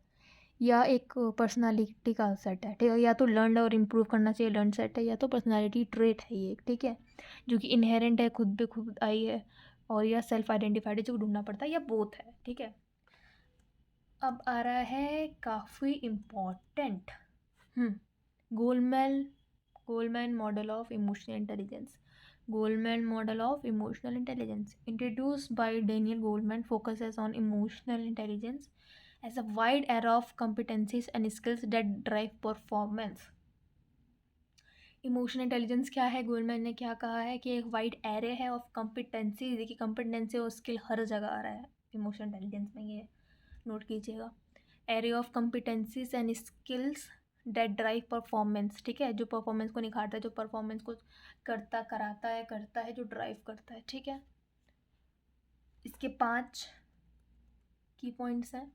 या एक पर्सनालिटी का सेट है, ठीक है। या तो लर्न और इम्प्रूव करना चाहिए, लर्न सेट है, या तो पर्सनालिटी ट्रेट है ये, ठीक है, जो कि इनहेरेंट है, खुद पे खुद आई है, और या सेल्फ आइडेंटिफाइड है जो ढूंढना पड़ता है, या बोथ है, ठीक है। अब आ रहा है काफ़ी important Goleman model of emotional intelligence. Goleman model of emotional intelligence, introduced by Daniel Goleman, focuses on emotional intelligence as a wide array of competencies and skills that drive performance. Emotional intelligence क्या है? Goleman ने क्या कहा है कि एक wide array है of competency. देखिए, कॉम्पिटेंसी और स्किल हर जगह आ रहा है इमोशनल इंटेलिजेंस में, ये नोट कीजिएगा। Array of competencies and skills that drive performance, ठीक है, जो परफॉर्मेंस को निखारता है, जो परफॉर्मेंस को करता है, जो ड्राइव करता है, ठीक है। इसके 5 की पॉइंट्स हैं,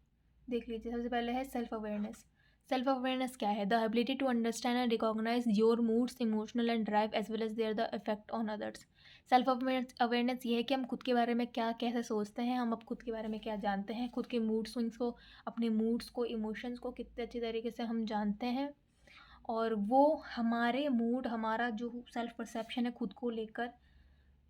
देख लीजिए। सबसे पहले है सेल्फ अवेयरनेस। सेल्फ अवेयरनेस क्या है? The ability to understand and recognise your moods, emotional and drive as well as their the effect on others. Self awareness ये है कि हम खुद के बारे में क्या कैसे सोचते हैं, हम अब खुद के बारे में क्या जानते हैं, खुद के मूड स्विंग्स को, अपने मूड्स को, इमोशंस को कितने अच्छी तरीके से हम जानते हैं, और वो हमारे मूड, हमारा जो सेल्फ परसेप्शन है खुद को लेकर,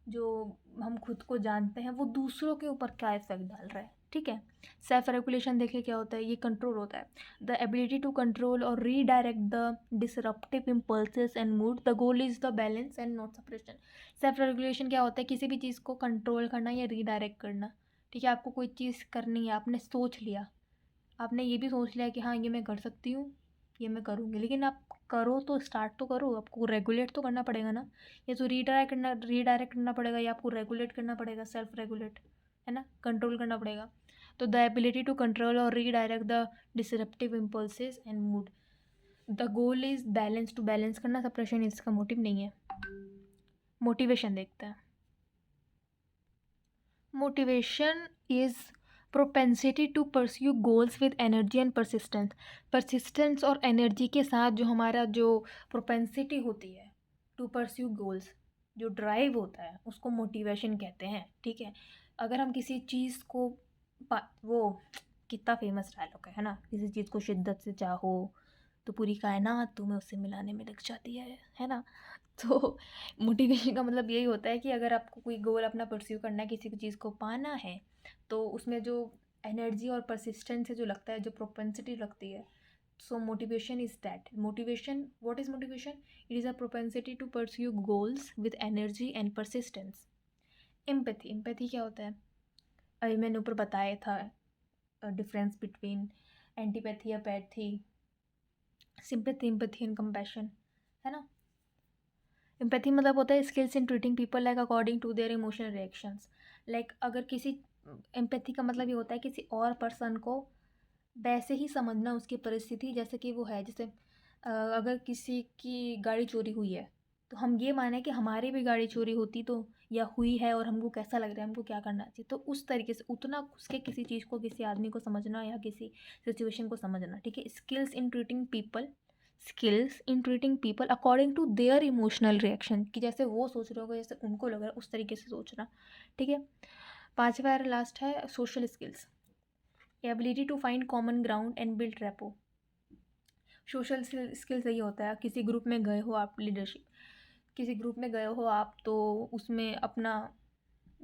जो हम खुद को जानते हैं, वो दूसरों के ऊपर क्या इफेक्ट डाल रहा है, ठीक है। सेल्फ रेगुलेशन देखिए क्या होता है, ये कंट्रोल होता है। द एबिलिटी टू कंट्रोल और redirect the disruptive impulses and mood, the goal is the balance and not suppression. Self regulation क्या होता है? किसी भी चीज़ को कंट्रोल करना या रीडायरेक्ट करना, ठीक है। आपको कोई चीज़ करनी है, आपने सोच लिया, आपने ये भी सोच लिया कि हाँ ये मैं कर सकती हूँ, ये मैं करूँगी, लेकिन आप करो तो स्टार्ट तो करो, आपको रेगुलेट तो करना पड़ेगा ना। ये तो रीडायरेक्ट करना पड़ेगा, या आपको रेगुलेट करना पड़ेगा, सेल्फ रेगुलेट, है ना, कंट्रोल करना पड़ेगा। तो द एबिलिटी टू कंट्रोल और redirect the disruptive impulses and mood, the goal is balance, to balance करना, सप्रेशन इसका मोटिव नहीं है। मोटिवेशन देखते हैं। Motivation is propensity to pursue goals with energy and persistence और एनर्जी के साथ जो हमारा जो प्रोपेंसिटी होती है टू परस्यू गोल्स, जो ड्राइव होता है, उसको मोटिवेशन कहते हैं, ठीक है। अगर हम किसी चीज़ को वो कितना फेमस डायलॉग है ना, किसी चीज़ को शिद्दत से चाहो तो पूरी कायनात तुम्हें उससे मिलाने में लग जाती है ना। तो मोटिवेशन का मतलब यही होता है कि अगर आपको कोई गोल अपना परस्यू करना है, किसी चीज़ को पाना है, तो उसमें जो एनर्जी और परसिस्टेंस है जो लगता है, जो प्रोपेंसिटी लगती है, so motivation is that. Motivation, what is motivation? It is a propensity to pursue goals with energy and persistence. Empathy क्या होता है? अभी मैंने ऊपर बताया था difference between antipathy, apathy, sympathy, empathy and compassion, है ना। एम्पैथी मतलब होता है skills in treating people like according to their emotional reactions. Like अगर किसी, एम्पैथी का मतलब ये होता है किसी और पर्सन को वैसे ही समझना, उसकी परिस्थिति जैसे कि वो है। जैसे अगर किसी की गाड़ी चोरी हुई है, तो हम ये माने कि हमारी भी गाड़ी चोरी होती तो, या हुई है, और हमको कैसा लग रहा है, हमको क्या करना चाहिए, तो उस तरीके से उतना उसके किसी चीज़ को, किसी आदमी को समझना, या किसी सिचुएशन को समझना, ठीक है। Skills in treating people according to their emotional reaction, कि जैसे वो सोच रहे होगा, जैसे उनको लग रहा है, उस तरीके से सोचना, ठीक है। 5वां लास्ट है social skills, ability to find common ground and build rapport. Social skills यही होता है, किसी ग्रुप में गए हो आप, लीडरशिप, किसी ग्रुप में गए हो आप, तो उसमें अपना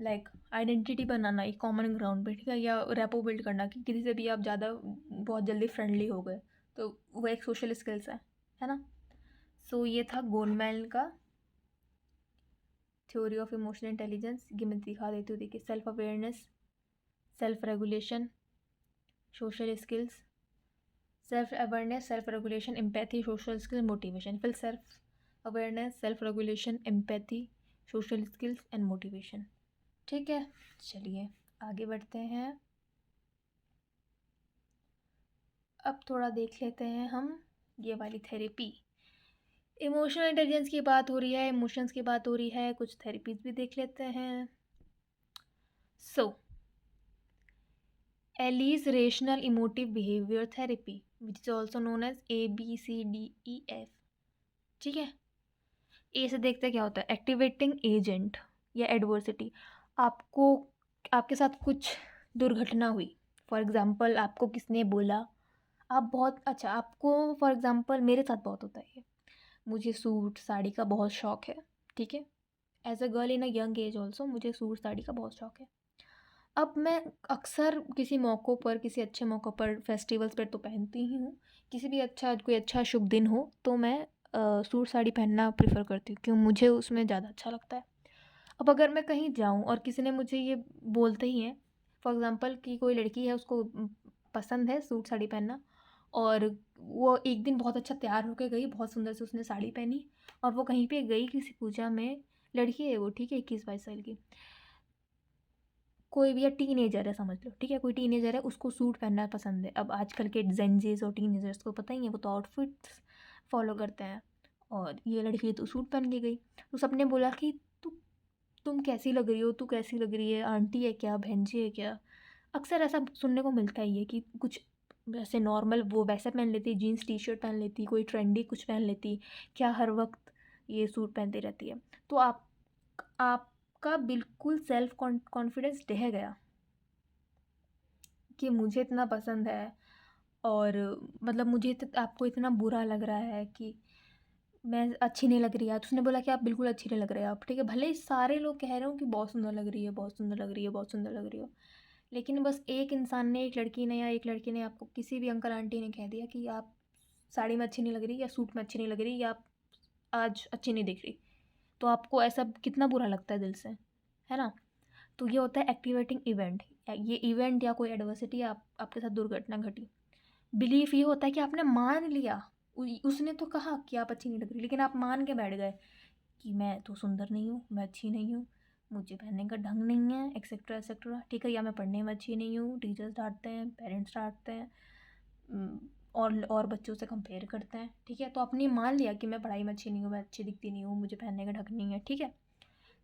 लाइक आइडेंटिटी बनाना एक कॉमन ग्राउंड पे, ठीक है, या रेपो बिल्ड करना, कि किसी से भी आप ज़्यादा बहुत जल्दी फ्रेंडली हो गए, तो वो एक सोशल स्किल्स है ना। सो ये था गोलमैन का थ्योरी ऑफ इमोशनल इंटेलिजेंस, ये मैं दिखा देती हूँ। देखिए, self awareness, self regulation, social skills, self awareness, self regulation, empathy, social skills, motivation. फिर self awareness, self regulation, empathy, social skills and motivation. ठीक है, चलिए आगे बढ़ते हैं। अब थोड़ा देख लेते हैं हम ये वाली थेरेपी। इमोशनल इंटेलिजेंस की बात हो रही है, इमोशंस की बात हो रही है, कुछ थेरेपीज भी देख लेते हैं। So Ellis rational emotive behaviour therapy, which is also known as ABCDEF। ठीक है, ए से देखते हैं क्या होता है। एक्टिवेटिंग एजेंट या एडवर्सिटी, आपको आपके साथ कुछ दुर्घटना हुई, फॉर एग्जांपल आपको किसने बोला, आप बहुत अच्छा, आपको फॉर एग्जांपल मेरे साथ बहुत होता है ये, मुझे सूट साड़ी का बहुत शौक है। ठीक है, as a girl in a young age also मुझे सूट साड़ी का बहुत शौक है। अब मैं अक्सर किसी मौक़ों पर, किसी अच्छे मौक़ों पर, फेस्टिवल्स पर तो पहनती ही हूँ। किसी भी अच्छा, कोई अच्छा शुभ दिन हो तो मैं सूट साड़ी पहनना प्रेफर करती हूँ, क्यों, मुझे उसमें ज़्यादा अच्छा लगता है। अब अगर मैं कहीं जाऊँ और किसी ने मुझे ये बोलते ही हैं, फॉर एग्ज़ाम्पल कि कोई लड़की है, उसको पसंद है सूट साड़ी पहनना, और वो एक दिन बहुत अच्छा तैयार होकर गई, बहुत सुंदर से उसने साड़ी पहनी, और वो कहीं पे गई किसी पूजा में, लड़की है वो, ठीक है, 21-22 साल की, कोई भी, या टीनेजर है समझ लो, ठीक है, कोई टीनेजर है, उसको सूट पहनना पसंद है। अब आजकल के जेनजीज और टीनेजर्स को पता ही है, वो तो आउटफिट्स फॉलो करते हैं, और ये लड़की तो सूट पहन के गई, तो सबने बोला कि तुम कैसी लग रही हो, तू कैसी लग रही है, आंटी है क्या, बहन जी है क्या। अक्सर ऐसा सुनने को मिलता ही है कि कुछ वैसे नॉर्मल वो वैसे पहन लेती, जीन्स टी शर्ट पहन लेती, कोई ट्रेंडी कुछ पहन लेती, क्या हर वक्त ये सूट पहनती रहती है। तो आपका बिल्कुल सेल्फ कॉन्फिडेंस ढह गया कि मुझे इतना पसंद है, और मतलब मुझे आपको इतना बुरा लग रहा है कि मैं अच्छी नहीं लग रही है। तो उसने बोला कि आप बिल्कुल अच्छी नहीं लग रहे हो आप, ठीक है, भले ही सारे लोग कह रहे हो कि बहुत सुंदर लग रही है, बहुत सुंदर लग रही है, बहुत सुंदर लग रही हो, लेकिन बस एक इंसान ने, एक लड़की ने, या एक लड़के ने, आपको किसी भी अंकल आंटी ने कह दिया कि आप साड़ी में अच्छी नहीं लग रही, या सूट में अच्छी नहीं लग रही, या आप आज अच्छी नहीं दिख रही, तो आपको ऐसा कितना बुरा लगता है दिल से, है ना। तो ये होता है एक्टिवेटिंग इवेंट। ये इवेंट या कोई एडवर्सिटी, आपके साथ दुर्घटना घटी, बिलीफ ये होता है कि आपने मान लिया, उसने तो कहा कि आप अच्छी नहीं लग रही, लेकिन आप मान के बैठ गए कि मैं तो सुंदर नहीं हूँ, मैं अच्छी नहीं हूँ, मुझे पहनने का ढंग नहीं है, एक्सेट्रा एक्सेट्रा, ठीक है, या मैं पढ़ने में अच्छी नहीं हूँ, टीचर्स डांटते हैं, पेरेंट्स डांटते हैं, और बच्चों से कंपेयर करते हैं, ठीक है, तो आपने मान लिया कि मैं पढ़ाई में अच्छी नहीं हूँ, मैं अच्छी दिखती नहीं हूँ, मुझे पहनने का ढंग नहीं है, ठीक है।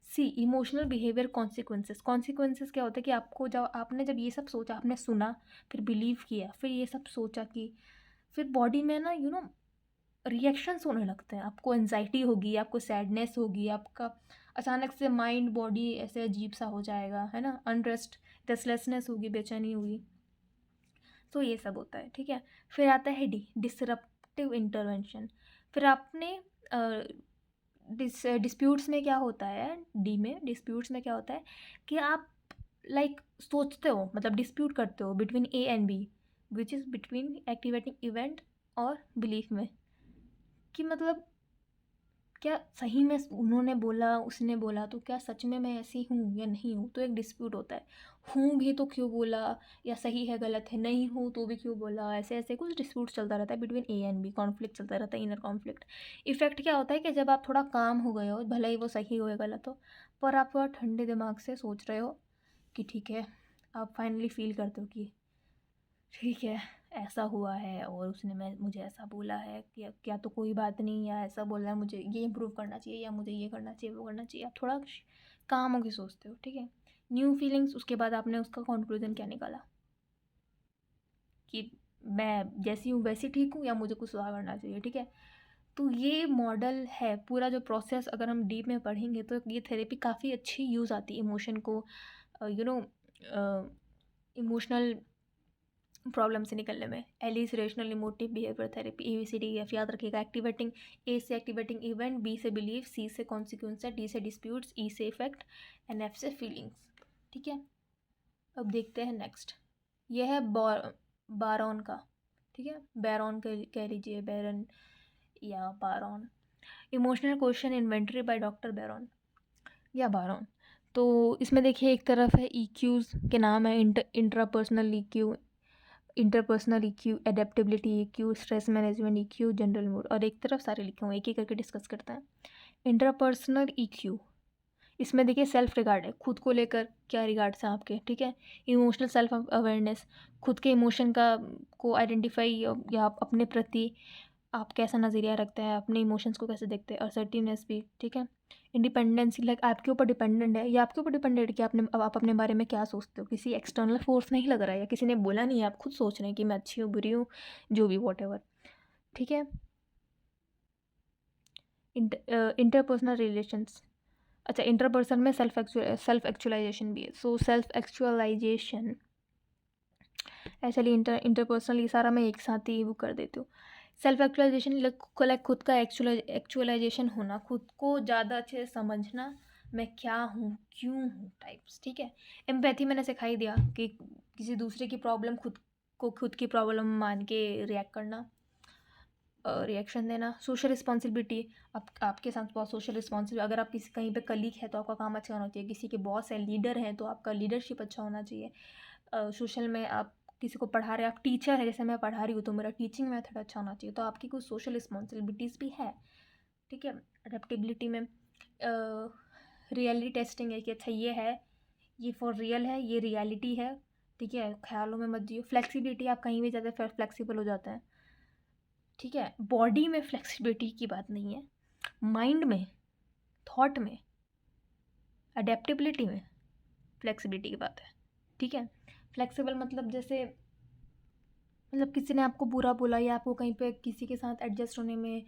सी इमोशनल बिहेवियर कॉन्सिक्वेंसेस, कॉन्सिक्वेंसेस क्या होता है कि आपको जब ये सब सोचा, आपने सुना, फिर बिलीव किया, फिर ये सब सोचा कि फिर बॉडी में ना रिएक्शंस होने लगते हैं, आपको एनजाइटी होगी, आपको सैडनेस होगी, आपका अचानक से माइंड बॉडी ऐसे अजीब सा हो जाएगा, है ना, रेस्टलेसनेस होगी, बेचैनी होगी, तो ये सब होता है, ठीक है। फिर आता है डिसरप्टिव इंटरवेंशन। फिर आपने डिस्प्यूट्स में क्या होता है, डी में डिस्प्यूट्स में क्या होता है कि आप सोचते हो, मतलब डिस्प्यूट करते हो between A and B, which is between activating event और बिलीफ में, कि मतलब क्या सही में उन्होंने बोला, उसने बोला, तो क्या सच में मैं ऐसी हूँ या नहीं हूँ, तो एक डिस्प्यूट होता है। हूँ भी तो क्यों बोला, या सही है गलत है, नहीं हूँ तो भी क्यों बोला, ऐसे ऐसे कुछ डिस्प्यूट चलता रहता है between A and B, conflict चलता रहता है, इनर कॉन्फ्लिक्ट। इफेक्ट क्या होता है कि जब आप थोड़ा काम हो गए हो, भले ही वो सही हो या गलत हो, पर आप थोड़ा ठंडे दिमाग से सोच रहे हो कि ठीक है, आप फाइनली फील करते हो कि ठीक है, ऐसा हुआ है, और उसने मुझे ऐसा बोला है कि क्या तो कोई बात नहीं, या ऐसा बोला है, मुझे ये इम्प्रूव करना चाहिए, या मुझे ये करना चाहिए, वो करना चाहिए, आप थोड़ा काम होके सोचते हो, ठीक है। न्यू फीलिंग्स, उसके बाद आपने उसका कंक्लूजन क्या निकाला कि मैं जैसी हूँ वैसी ठीक हूँ, या मुझे कुछ सुधार करना चाहिए, ठीक है। तो ये मॉडल है पूरा, जो प्रोसेस अगर हम डीप में पढ़ेंगे तो ये थेरेपी काफ़ी अच्छी यूज़ आती है इमोशन को इमोशनल प्रॉब्लम से निकलने में। Ellis rational emotive behaviour therapy, ABCDEF याद रखिएगा। एक्टिवेटिंग, ए से एक्टिवेटिंग इवेंट, बी से बिलीफ, सी से कॉन्सिक्वेंस, डी से डिस्प्यूट्स, ई से इफेक्ट, एंड एफ से फीलिंग्स, ठीक है। अब देखते हैं नेक्स्ट, यह है बारोन का, ठीक है, बैरॉन कह लीजिए, बैरन या Baron. Emotional question inventory by doctor Baron. या बारह। तो इसमें देखिए एक तरफ है EQs के नाम है, intrapersonal EQ, interpersonal EQ, adaptability EQ, stress management EQ, general mood, और एक तरफ सारे लिखे हुए, एक एक करके डिस्कस करते हैं। इंटरपर्सनल EQ, इसमें देखिए सेल्फ रिगार्ड है, खुद को लेकर क्या रिगार्ड्स हैं आपके, ठीक है। इमोशनल सेल्फ अवेयरनेस, खुद के इमोशन का को आइडेंटिफाई, या आप अपने प्रति आप कैसा नज़रिया रखते हैं, अपने इमोशंस को कैसे देखते हैं, असर्टिवनेस भी, ठीक है। इंडिपेंडेंसी, लाइक आपके ऊपर डिपेंडेंट है, या आपके ऊपर डिपेंडेंट है कि आप अपने बारे में क्या सोचते हो, किसी एक्सटर्नल फोर्स नहीं लग रहा है, या किसी ने बोला नहीं है, आप खुद सोच रहे हैं कि मैं अच्छी हूँ, बुरी हूँ, जो भी वॉट, ठीक है। इंटरपर्सनल रिलेशंस, अच्छा इंटरपर्सन में सेल्फ एक्चुअलाइजेशन भी है। So self actualisation actually interpersonal, ये सारा मैं एक साथ ही वो कर देती हूँ। सेल्फ एक्चुअलाइजेशन लाइक खुद का एक्चुअलाइजेशन होना, खुद को ज़्यादा अच्छे से समझना, मैं क्या हूँ, क्यों हूँ टाइप्स, ठीक है। एम्पैथी मैंने सिखाई दिया कि किसी दूसरे की प्रॉब्लम खुद की प्रॉब्लम मान के रिएक्ट करना, रिएक्शन देना। सोशल रिस्पॉन्सिबिलिटी, आपके साथ बहुत सोशल रिस्पॉन्सिबिलिटी, अगर आप किसी कहीं पे कलीग है तो आपका काम अच्छा होना चाहिए, किसी के बॉस है, लीडर है तो आपका लीडरशिप अच्छा होना चाहिए। सोशल में आप किसी को पढ़ा रहे हैं, आप टीचर है, जैसे मैं पढ़ा रही हूँ तो मेरा टीचिंग मेथड अच्छा होना चाहिए, तो आपकी कुछ सोशल रिस्पॉन्सिबिलिटीज़ भी है, ठीक है। अडेप्टेबिलिटी में रियलिटी टेस्टिंग है कि अच्छा ये है, ये फॉर रियल है, ये रियलिटी है, ठीक है, ख्यालों में मत जियो। फ्लेक्सिबिलिटी, आप कहीं भी ज़्यादा फ्लेक्सिबल हो जाते हैं, ठीक है। बॉडी में फ्लेक्सिबिलिटी की बात नहीं है, माइंड में, थॉट में, अडेप्टेबिलिटी में फ्लेक्सिबिलिटी की बात है, ठीक है। फ्लेक्सिबल मतलब जैसे, मतलब किसी ने आपको बुरा बोला, या आपको कहीं पे किसी के साथ एडजस्ट होने में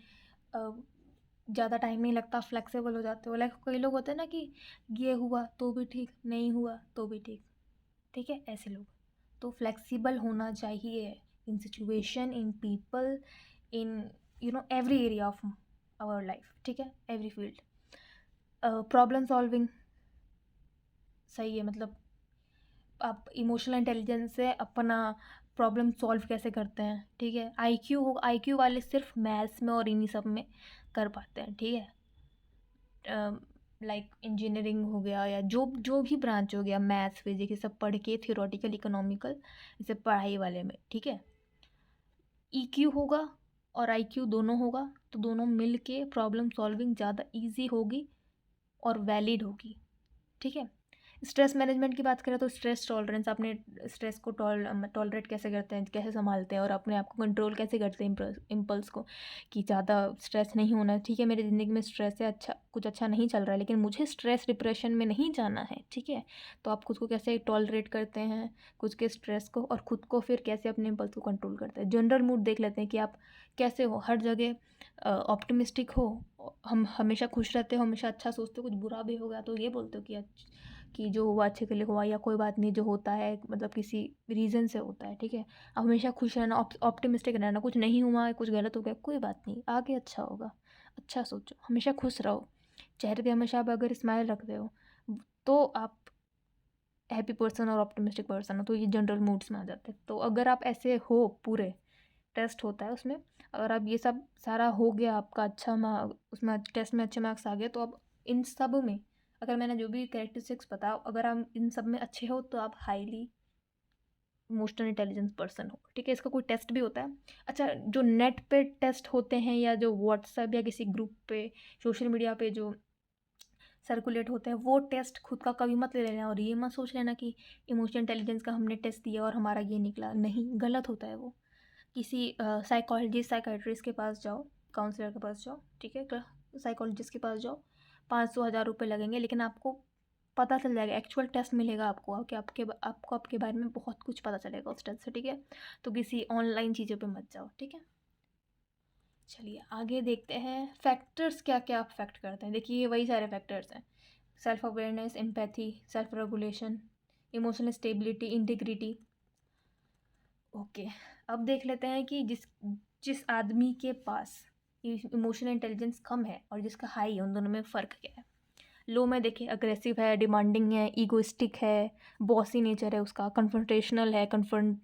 ज़्यादा टाइम नहीं लगता, फ्लेक्सिबल हो जाते हो। लाइक कई लोग होते हैं ना कि ये हुआ तो भी ठीक, नहीं हुआ तो भी ठीक, ठीक है, ऐसे लोग। तो फ्लेक्सिबल होना चाहिए in situation, in people, in every area of our life, ठीक है, एवरी फील्ड। प्रॉब्लम सॉल्विंग सही है, मतलब आप इमोशनल इंटेलिजेंस से अपना प्रॉब्लम सॉल्व कैसे करते हैं, ठीक है। IQ वाले सिर्फ मैथ्स में और इन्हीं सब में कर पाते हैं, ठीक है। लाइक इंजीनियरिंग हो गया, या जो जो भी ब्रांच हो गया, मैथ्स फिजिक्स, ये सब पढ़ के थियोरेटिकल इकोनॉमिकल, जैसे पढ़ाई वाले में, ठीक है। EQ होगा और IQ दोनों होगा, तो दोनों मिल के प्रॉब्लम सॉल्विंग ज़्यादा ईजी होगी और वैलिड होगी, ठीक है। स्ट्रेस मैनेजमेंट की बात करें तो स्ट्रेस टॉलरेंस, अपने स्ट्रेस को टॉलरेट कैसे करते हैं, कैसे संभालते हैं, और अपने आप को कंट्रोल कैसे करते हैं इम्पल्स को, कि ज़्यादा स्ट्रेस नहीं होना, ठीक है, मेरी ज़िंदगी में स्ट्रेस है, अच्छा कुछ अच्छा नहीं चल रहा है, लेकिन मुझे स्ट्रेस डिप्रेशन में नहीं जाना है, ठीक है। तो आप खुद को कैसे टॉलरेट करते हैं, खुद के स्ट्रेस को, और खुद को फिर कैसे अपने इम्पल्स को कंट्रोल करते हैं। जनरल मूड देख लेते हैं कि आप कैसे हो, हर जगह ऑप्टिमिस्टिक हो, हम हमेशा खुश रहते हो, हमेशा अच्छा सोचते हो, कुछ बुरा भी हो गया तो ये बोलते हो कि जो हुआ अच्छे के लिए हुआ, या कोई बात नहीं, जो होता है मतलब किसी रीज़न से होता है, ठीक है। अब हमेशा खुश रहना, ऑप्टिमिस्टिक रहना, कुछ नहीं हुआ है, कुछ गलत हो गया, कोई बात नहीं, आगे अच्छा होगा, अच्छा सोचो, हमेशा खुश रहो, चेहरे पे हमेशा आप अगर स्माइल रखते हो तो आप हैप्पी पर्सन और ऑप्टिमिस्टिक पर्सन हो, तो ये जनरल मूड्स में आ जाते हैं। तो अगर आप ऐसे हो, पूरे टेस्ट होता है उसमें, अगर आप ये सब सारा हो गया आपका, अच्छा उसमें टेस्ट में अच्छे मार्क्स आ गए, तो अब इन सब में अगर मैंने जो भी कैरेक्टरिस्टिक्स बताओ, अगर आप इन सब में अच्छे हो तो आप हाईली इमोशनल इंटेलिजेंस पर्सन हो, ठीक है। इसका कोई टेस्ट भी होता है, अच्छा, जो नेट पे टेस्ट होते हैं, या जो व्हाट्सएप या किसी ग्रुप पे, सोशल मीडिया पे जो सर्कुलेट होते हैं, वो टेस्ट खुद का कभी मत ले लेना, और ये मत सोच लेना कि इमोशनल इंटेलिजेंस का हमने टेस्ट दिया और हमारा ये निकला, नहीं, गलत होता है वो। किसी साइकोलॉजिस्ट साइकाट्रिस्ट के पास जाओ, काउंसलर के पास जाओ, ठीक है, साइकोलॉजिस्ट के पास जाओ, 500-1000 रुपये लगेंगे, लेकिन आपको पता चल जाएगा, एक्चुअल टेस्ट मिलेगा आपको, कि आपको आपके बारे में बहुत कुछ पता चलेगा उस टेस्ट से, ठीक है। तो किसी ऑनलाइन चीज़ों पे मत जाओ, ठीक है। चलिए आगे देखते हैं, फैक्टर्स क्या क्या अफेक्ट करते हैं। देखिए ये वही सारे फैक्टर्स हैं, self awareness, empathy, self regulation, emotional stability, integrity. Okay, अब देख लेते हैं कि जिस जिस आदमी के पास इमोशनल इंटेलिजेंस कम है और जिसका हाई है, उन दोनों में फ़र्क क्या है। लो में देखिए अग्रेसिव है, डिमांडिंग है, ईगोइस्टिक है, बॉसी नेचर है उसका, कन्फ्रंटेशनल है, कन्फ्रंट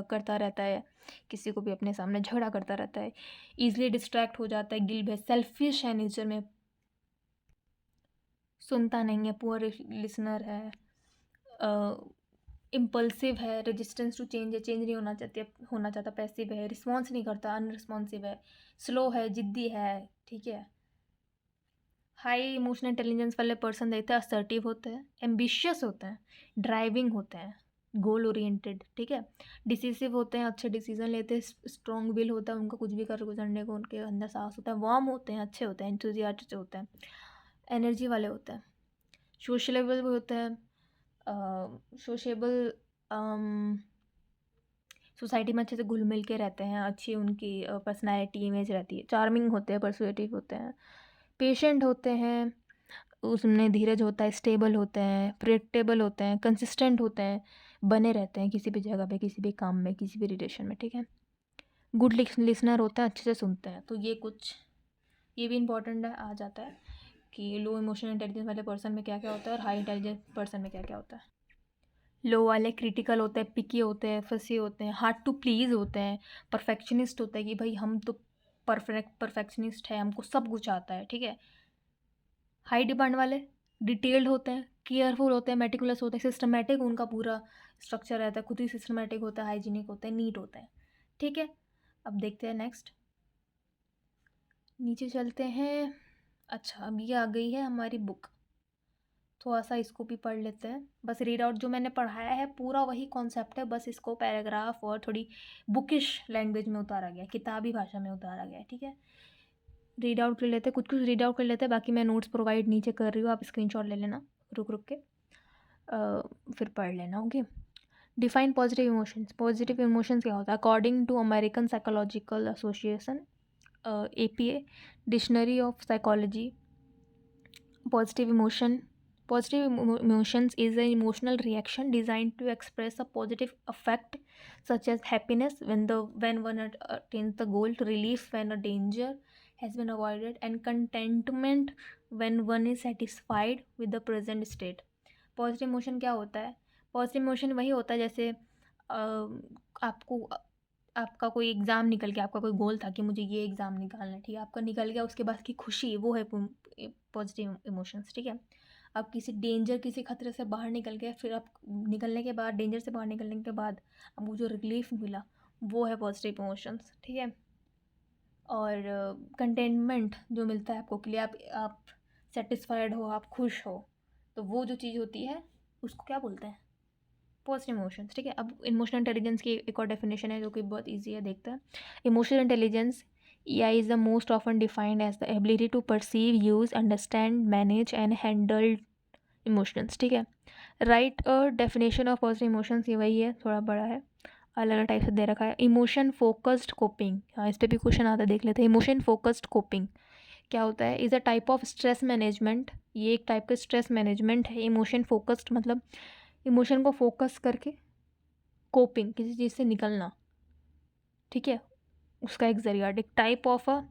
करता रहता है, किसी को भी अपने सामने झगड़ा करता रहता है, ईजिली डिस्ट्रैक्ट हो जाता है, गिल्ब है, सेल्फिश है नेचर में, सुनता नहीं है, पुअर लिसनर है, इम्पल्सिव है, रेजिस्टेंस टू चेंज है, चेंज नहीं होना चाहता, पैसिव है, रिस्पॉन्स नहीं करता, अनरिस्पॉन्सिव है, स्लो है, जिद्दी है, ठीक है। हाई इमोशनल इंटेलिजेंस वाले पर्सन देखते हैं असर्टिव होते हैं, एम्बिशियस होते हैं, ड्राइविंग होते हैं, गोल ओरिएंटेड, ठीक है, डिसिसिव होते हैं, अच्छे डिसीजन लेते हैं, स्ट्रॉन्ग विल होता है उनका, कुछ भी कर गुजरने को उनके अंदर साहस होता है, वार्म होते हैं, अच्छे होते हैं, एंथुजियास्टिक होते हैं, एनर्जी वाले होते हैं, सोशलेबल भी होते हैं, सोशेबल, सोसाइटी में अच्छे से घुल मिल के रहते हैं, अच्छी उनकी पर्सनैलिटी इमेज रहती है, चार्मिंग होते हैं, परसुएटिव होते हैं, पेशेंट होते हैं, उसमें धीरज होता है, स्टेबल होते हैं, प्रेडिक्टेबल होते हैं, कंसिस्टेंट होते हैं, बने रहते हैं किसी भी जगह पे, किसी भी काम में, किसी भी रिलेशन में, ठीक है। गुड लिसनर होता है, अच्छे से सुनते हैं। तो ये भी इंपॉर्टेंट है, आ जाता है कि लो इमोशनल इंटेलिजेंस वाले पर्सन में क्या क्या होता है और हाई इंटेलिजेंस पर्सन में क्या क्या होता है। लो वाले क्रिटिकल होते हैं, पिकी होते हैं, फसी होते हैं, हार्ड टू प्लीज़ होते हैं, परफेक्शनिस्ट होता है कि भाई हम तो परफेक्शनिस्ट है, हमको सब कुछ आता है, ठीक है। हाई डिमांड वाले डिटेल्ड होते हैं, केयरफुल होते हैं, मेटिकुलस होते हैं, सिस्टमेटिक उनका पूरा स्ट्रक्चर रहता है, खुद ही सिस्टमेटिक होता है, हाइजीनिक होता है, नीट होता है, ठीक है। अब देखते हैं नेक्स्ट, नीचे चलते हैं। अच्छा, अब ये आ गई है हमारी बुक, थोड़ा सा इसको भी पढ़ लेते हैं। बस रीड आउट जो मैंने पढ़ाया है पूरा वही कॉन्सेप्ट है, बस इसको पैराग्राफ और थोड़ी बुकिश लैंग्वेज में उतारा गया है, किताबी भाषा में उतारा गया है, ठीक है। रीड आउट कर लेते हैं, कुछ कुछ रीड आउट कर लेते हैं, बाकी मैं नोट्स प्रोवाइड नीचे कर रही हूँ, आप स्क्रीनशॉट ले लेना रुक रुक के, फिर पढ़ लेना, okay. Define positive emotions. Positive emotions क्या होता है? According to American psychological association, APA dictionary of psychology, positive emotions is an emotional reaction designed to express a positive affect such as happiness when one attains the goal, relief when a danger has been avoided, and contentment when one is satisfied with the present state. Positive emotion क्या होता है? Positive emotion वही होता है जैसे आपको आपका कोई एग्ज़ाम निकल गया, आपका कोई गोल था कि मुझे ये एग्ज़ाम निकालना है, ठीक है, आपका निकल गया, उसके बाद की खुशी, वो है पॉजिटिव इमोशंस, ठीक है। आप किसी डेंजर, किसी खतरे से बाहर निकल गए, फिर आप निकलने के बाद, डेंजर से बाहर निकलने के बाद आपको जो रिलीफ मिला, वो है पॉजिटिव इमोशंस, ठीक है। और कंटेनमेंट जो मिलता है आपको के लिए, आप सेटिस्फाइड हो, आप खुश हो, तो वो जो चीज़ होती है उसको क्या बोलते हैं? पॉजिटिव इमोशंस, ठीक है। अब इमोशनल इंटेलिजेंस की एक और डेफिनेशन है जो कि बहुत ईजी है, देखते हैं। Emotional intelligence EI is the most often defined as the ability to perceive, use, understand, manage and handle emotions, ठीक है। Right definition of positive emotions ये वही है, थोड़ा बड़ा है, अलग अलग टाइप से दे रखा है। इमोशन फोकस्ड कोपिंग, हाँ इस पर भी क्वेश्चन आता है, देख लेते हैं। इमोशन फोकस्ड कोपिंग क्या होता है? Is a type of stress management, ये एक टाइप का स्ट्रेस मैनेजमेंट है। इमोशन फोकस्ड मतलब इमोशन को फोकस करके कोपिंग, किसी चीज़ से निकलना, ठीक है, उसका एक जरिया। एक type of a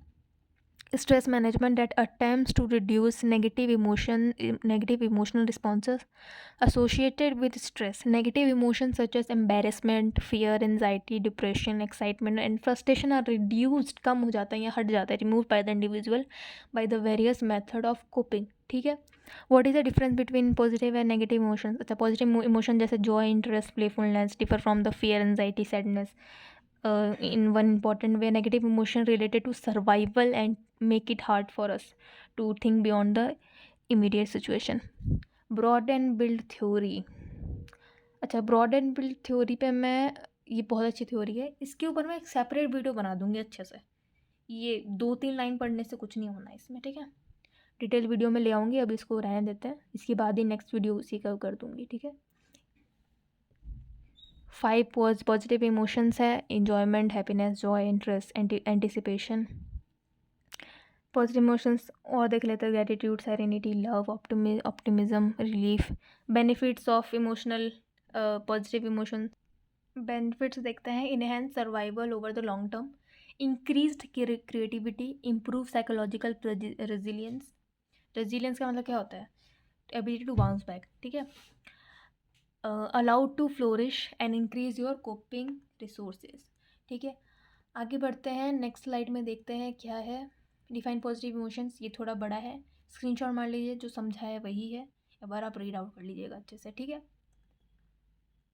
stress management that attempts to reduce negative emotional responses associated with stress. Negative emotions such as embarrassment, fear, anxiety, depression, excitement and frustration are reduced, कम हो जाता है या हट जाता है, removed by the individual by the various method of coping, ठीक है। What is the difference between positive and negative emotions? अच्छा, positive emotion जैसे joy, interest, playfulness differ from the fear, anxiety, sadness in one important way. Negative emotion related to survival and make it hard for us to think beyond the immediate situation. Broad and build theory. अच्छा, broad and build theory पे मैं, ये बहुत अच्छी theory है, इसके ऊपर मैं एक सेपरेट वीडियो बना दूंगी अच्छे से। ये 2-3 लाइन पढ़ने से कुछ नहीं होना इसमें, ठीक है। डिटेल वीडियो में ले आऊँगी, अब इसको रहने देते हैं, इसके बाद ही नेक्स्ट वीडियो उसी का कर दूँगी, ठीक है। 5 पॉजिटिव इमोशंस है, enjoyment, happiness, Joy, interest, anticipation. Positive emotions और देख लेते हैं, gratitude, serenity, love, optimism, relief. Benefits of emotional positive emotions, benefits देखते हैं। Enhance survival over the long term, increased creativity, improve psychological resilience. Resilience का मतलब क्या होता है? एबिलिटी टू बाउंस बैक, ठीक है। Allowed to flourish and increase your coping resources, ठीक है। आगे बढ़ते हैं, नेक्स्ट स्लाइड में देखते हैं क्या है। डिफाइन पॉजिटिव इमोशंस, ये थोड़ा बड़ा है, स्क्रीनशॉट मार लीजिए, जो समझा है वही है, एक बार आप रीड आउट कर लीजिएगा अच्छे से, ठीक है।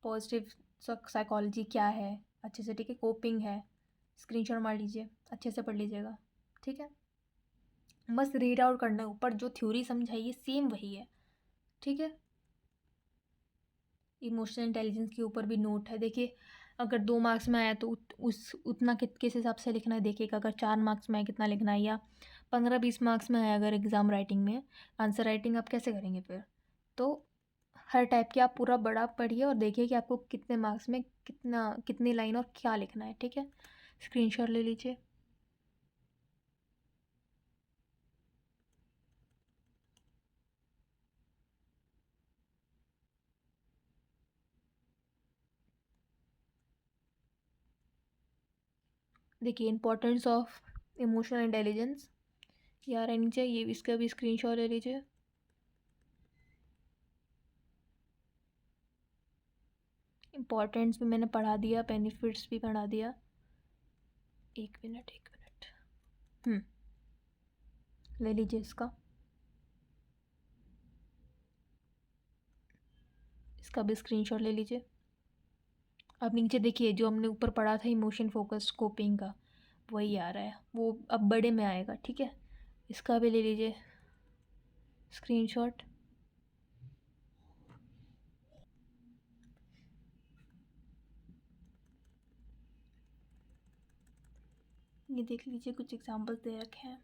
पॉजिटिव साइकोलॉजी क्या है अच्छे से, ठीक है। कोपिंग है, स्क्रीनशॉट मार लीजिए, अच्छे से पढ़ लीजिएगा, ठीक है। बस रीड आउट करना है, ऊपर जो थ्योरी समझाई है सेम वही है, ठीक है। इमोशनल इंटेलिजेंस के ऊपर भी नोट है, देखिए अगर 2 मार्क्स में आया तो उस उतना किस हिसाब से लिखना है, देखिए अगर 4 मार्क्स में आया कितना लिखना है, या 15-20 मार्क्स में आया अगर एग्ज़ाम राइटिंग में, आंसर राइटिंग आप कैसे करेंगे फिर। तो हर टाइप के आप पूरा बड़ा पढ़िए और देखिए कि आपको कितने मार्क्स में कितनी लाइन और क्या लिखना है, ठीक है। स्क्रीनशॉट ले लीजिए। देखिए इंपॉर्टेंस ऑफ इमोशनल इंटेलिजेंस ये आ रहा है नीचे, ये इसका भी स्क्रीनशॉट ले लीजिए। इम्पॉर्टेंस भी मैंने पढ़ा दिया, बेनिफिट्स भी पढ़ा दिया। एक मिनट ले लीजिए इसका भी स्क्रीनशॉट ले लीजिए। अब नीचे देखिए जो हमने ऊपर पढ़ा था इमोशन फोकस्ड कोपिंग का, वही आ रहा है, वो अब बड़े में आएगा, ठीक है। इसका भी ले लीजिए स्क्रीनशॉट। ये देख लीजिए, कुछ एग्जांपल्स दे रखे हैं,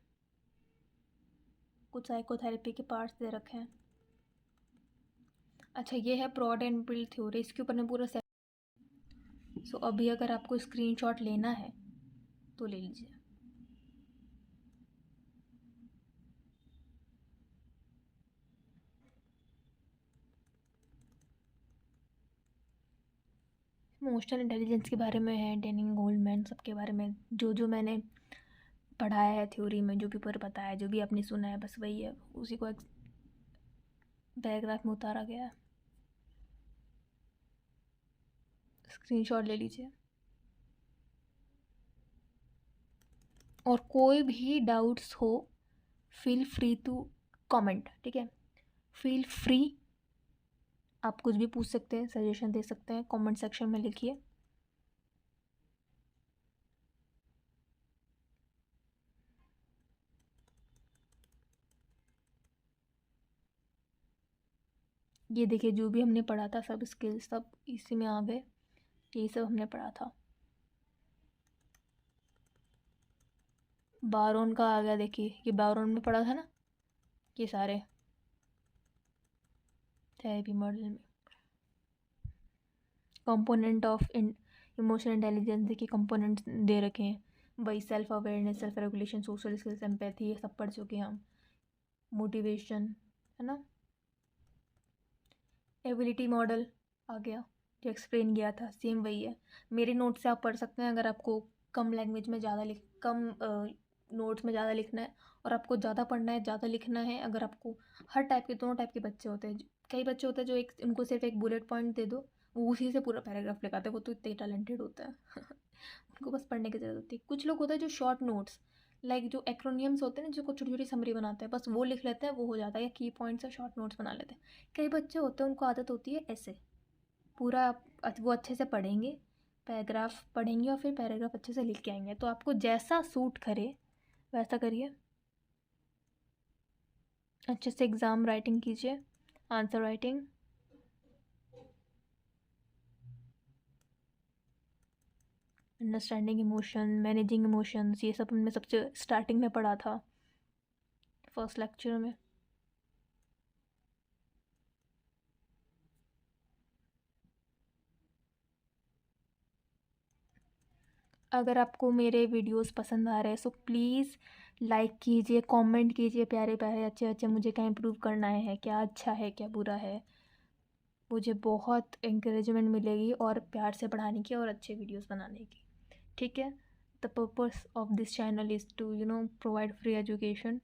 कुछ साइकोथेरेपी के पार्ट्स दे रखे हैं। अच्छा ये है ब्रॉड एंड बिल्ड थ्योरी, इसके ऊपर मैं पूरा सो अभी अगर आपको स्क्रीनशॉट लेना है तो ले लीजिए। इमोशनल इंटेलिजेंस के बारे में है, डेनिंग गोल्डमैन सबके बारे में, जो मैंने पढ़ाया है थ्योरी में, जो भी ऊपर बताया है, जो भी आपने सुना है, बस वही है, उसी को पैराग्राफ में उतारा गया है। स्क्रीनशॉट ले लीजिए और कोई भी डाउट्स हो फील फ्री टू कमेंट, ठीक है। फील फ्री, आप कुछ भी पूछ सकते हैं, सजेशन दे सकते हैं, कमेंट सेक्शन में लिखिए। ये देखिए जो भी हमने पढ़ा था सब स्किल्स सब इसी में आ गए, यही सब हमने पढ़ा था। बारोन का आ गया, देखिए ये बारोन में पढ़ा था ना, ये सारे थेरेपी मॉडल में। कंपोनेंट ऑफ इमोशनल इंटेलिजेंस के कंपोनेंट्स दे रखे हैं, वही self awareness, self regulation, social skills, empathy, ये सब पढ़ चुके हैं हम। मोटिवेशन है ना। एबिलिटी मॉडल आ गया, जो एक्सप्लेन किया था सेम वही है। मेरे नोट से आप पढ़ सकते हैं, अगर आपको कम लैंग्वेज में ज़्यादा कम नोट्स में ज़्यादा लिखना है और आपको ज़्यादा पढ़ना है ज़्यादा लिखना है, अगर आपको हर टाइप के, दोनों टाइप के बच्चे होते हैं, कई बच्चे होते हैं जो एक उनको सिर्फ एक बुलेट पॉइंट दे दो वो उसी से पूरा पैराग्राफ लिखाते हैं, वो तो इतने टैलेंटेड होता है उनको बस पढ़ने की ज़रूरत होती है। कुछ लोग होते हैं जो शॉर्ट नोट्स, लाइक जो एक्रोनियम्स होते हैं ना, जो छोटी छोटी समरी बनाते हैं, बस वो लिख लेते हैं, वो हो जाता है, या की पॉइंट्स और शॉर्ट नोट्स बना लेते हैं। कई बच्चे होते हैं उनको आदत होती है ऐसे पूरा वो अच्छे से पढ़ेंगे, पैराग्राफ पढ़ेंगे और फिर पैराग्राफ अच्छे से लिख के आएंगे। तो आपको जैसा सूट करे वैसा करिए, अच्छे से एग्ज़ाम राइटिंग कीजिए, answer writing, understanding emotion, managing emotions, ये सब हमने सबसे स्टार्टिंग में पढ़ा था फर्स्ट लेक्चर में। अगर आपको मेरे वीडियोस पसंद आ रहे हैं सो प्लीज़ लाइक कीजिए, कमेंट कीजिए, प्यारे प्यारे अच्छे अच्छे, मुझे क्या इम्प्रूव करना है, क्या अच्छा है क्या बुरा है, मुझे बहुत इंकरेजमेंट मिलेगी और प्यार से पढ़ाने की और अच्छे वीडियोस बनाने की, ठीक है। The purpose of this channel is to provide free education,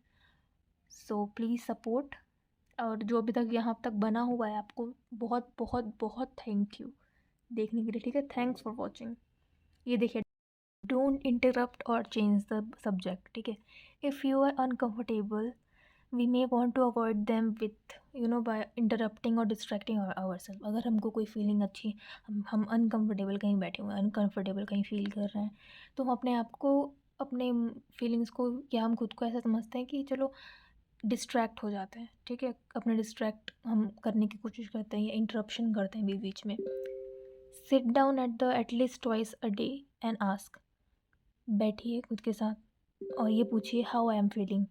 so please support. और जो अभी तक यहाँ तक बना हुआ है आपको बहुत बहुत बहुत थैंक यू देखने के लिए, ठीक है। Thanks for watching. ये देखिए, डोंट इंटरप्ट और चेंज द सब्जेक्ट, ठीक है। If you are uncomfortable we may want to avoid them with by interrupting और डिस्ट्रैक्टिंग आवर सेल्फ। अगर हमको कोई फीलिंग अच्छी, हम अनकम्फर्टेबल कहीं बैठे हुए हैं, अनकम्फर्टेबल कहीं फील कर रहे हैं, तो हम अपने आप को, अपने फीलिंग्स को, या हम खुद को ऐसा समझते हैं कि चलो डिस्ट्रैक्ट हो जाते हैं, ठीक है, अपने डिस्ट्रैक्ट हम करने की कोशिश करते हैं या इंटरप्शन करते हैं बीच बीच में। Sit down at least twice a day and ask, बैठिए खुद के साथ और ये पूछिए how I am feeling.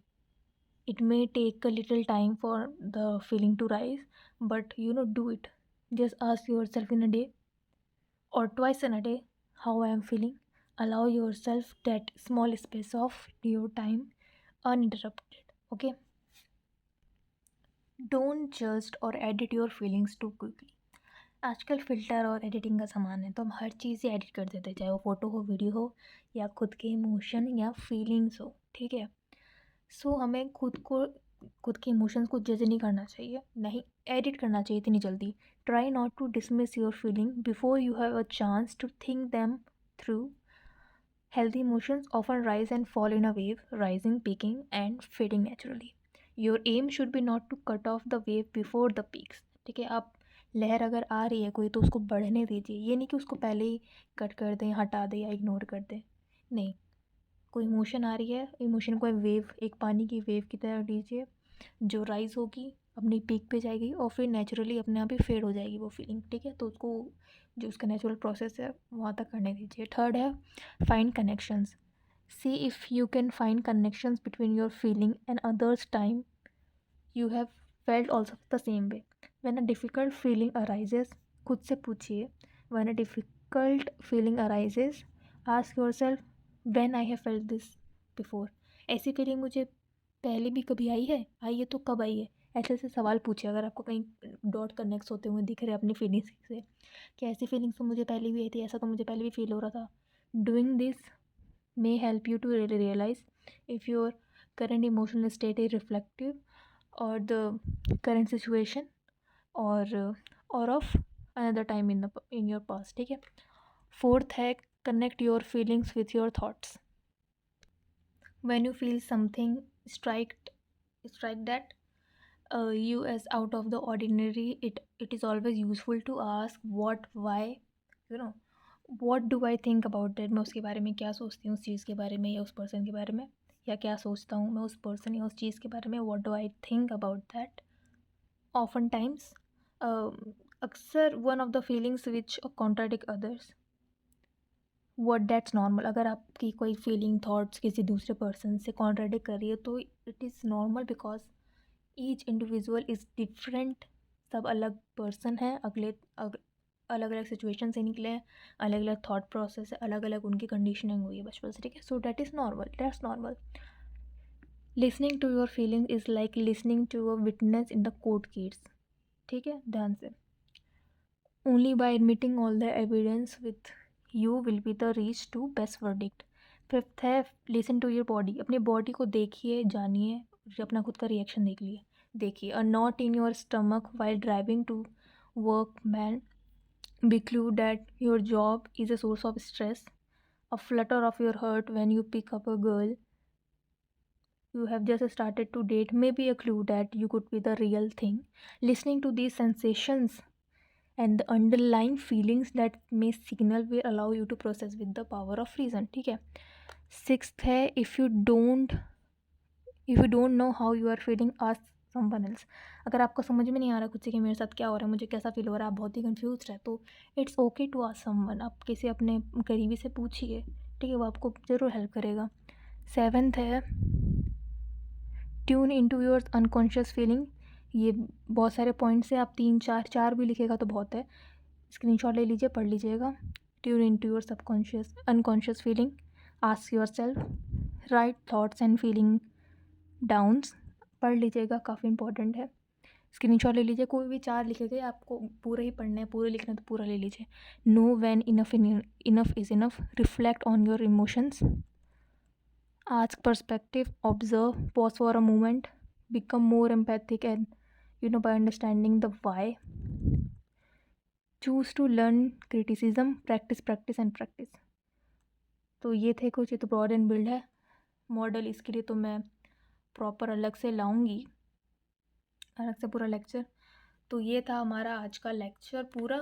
It may take a little time for the feeling to rise, but do it. Just ask yourself in a day or twice in a day how I am feeling. Allow yourself that small space of your time uninterrupted. Okay? Don't just or edit your feelings too quickly. आजकल filter और editing का ज़माना है, तो हम हर चीज़ ही edit कर देते हैं, चाहे वो फ़ोटो हो, वीडियो हो, या खुद के इमोशन या फीलिंग्स हो, ठीक है। सो हमें खुद के इमोशंस को जज नहीं करना चाहिए, नहीं एडिट करना चाहिए इतनी जल्दी। Try not to dismiss your feeling before you have a chance to think them through. Healthy emotions often rise and fall in a wave, rising, peaking and fading naturally. Your aim should be not to cut off the wave before the peaks, ठीक है। आप लहर अगर आ रही है कोई, तो उसको बढ़ने दीजिए, ये नहीं कि उसको पहले ही कट कर दें, हटा दें या इग्नोर कर दें। नहीं, कोई इमोशन आ रही है, इमोशन को वेव, एक पानी की वेव की तरह लीजिए, जो राइज़ होगी अपनी पीक पे जाएगी और फिर नेचुरली अपने आप ही फेड हो जाएगी वो फीलिंग, ठीक है। तो उसको, जो उसका नेचुरल प्रोसेस है, वहाँ तक करने दीजिए। थर्ड है find connections. C if you can find connections between your feeling and others time you have felt also the same way. When a difficult feeling arises, खुद से पूछिए, when a difficult feeling arises ask your self when I have felt this before. ऐसी feeling मुझे पहले भी कभी आई है तो कब आई है? ऐसे ऐसे सवाल पूछिए अगर आपको कहीं डॉट कनेक्ट होते हुए दिख रहे अपनी फीलिंग्स से, कि ऐसी फीलिंग्स तो मुझे पहले भी आई थी, ऐसा तो मुझे पहले भी फील हो रहा था। Doing this may help you to really realize if your current emotional state is reflective or the current situation or of another time in your past, ठीक है। फोर्थ है connect your feelings with your thoughts. When you feel something strike that you as out of the ordinary, it is always useful to ask what, why, you know what do I think about that. मैं उसके बारे में क्या सोचती हूँ, उस चीज़ के बारे में या उस पर्सन के बारे में, या क्या सोचता हूँ मैं उस पर्सन या उस चीज़ के बारे में, what do I think about that. Often times अक्सर one of the feelings which contradict others, what that's normal. अगर आपकी कोई फीलिंग, थॉट्स किसी दूसरे पर्सन से कॉन्ट्राडिक्ट कर रही है तो it is normal, because each individual is different. सब अलग पर्सन है, अलग अलग सिचुएशन से निकले हैं, अलग अलग थॉट प्रोसेस है, अलग अलग उनकी कंडीशनिंग हुई है बचपन से, ठीक है। So that is normal, that's normal. Listening to your feeling is like listening to a witness in the court case, ठीक है, ध्यान से। Only by admitting all the evidence with you will be the reach to best verdict. Fifth है listen to your body. अपनी body को देखिए, जानिए, अपना खुद का रिएक्शन देखिए। A knot in your stomach while driving to work man be clue that your job is a source of stress. A flutter of your heart when you pick up a girl you have just started to date may be a clue that you could be the real thing. Listening to these sensations and the underlying feelings that may signal will allow you to process with the power of reason, ठीक है। Sixth है if you don't know how you are feeling ask someone else. अगर आपको समझ में नहीं आ रहा खुद से कि मेरे साथ क्या हो रहा है, मुझे कैसा फील हो रहा है, आप बहुत ही कंफ्यूज है, तो it's okay to ask someone. आप किसी अपने करीबी से पूछिए, ठीक है, वो आपको ज़रूर हेल्प करेगा। सेवेंथ है tune in to your unconscious feeling. ये बहुत सारे पॉइंट्स हैं, आप चार भी लिखेगा तो बहुत है, स्क्रीनशॉट ले लीजिए, पढ़ लीजिएगा। Tune in to your unconscious feeling, ask your self, write thoughts and feeling downs, पढ़ लीजिएगा, काफ़ी इंपॉर्टेंट है। स्क्रीनशॉट ले लीजिए, कोई भी चार लिखेंगे, आपको पूरा ही पढ़ना है, पूरे लिखना है तो पूरा ले लीजिए। Know when enough is enough, reflect on your emotions, ask perspective, observe, pause for a moment, become more empathic and by understanding the why, choose to learn criticism, practice and practice. तो ये थे कुछ, ये तो broad and build है model, इसके लिए तो मैं प्रॉपर अलग से लाऊंगी, अलग से पूरा लेक्चर। तो ये था हमारा आज का लेक्चर पूरा।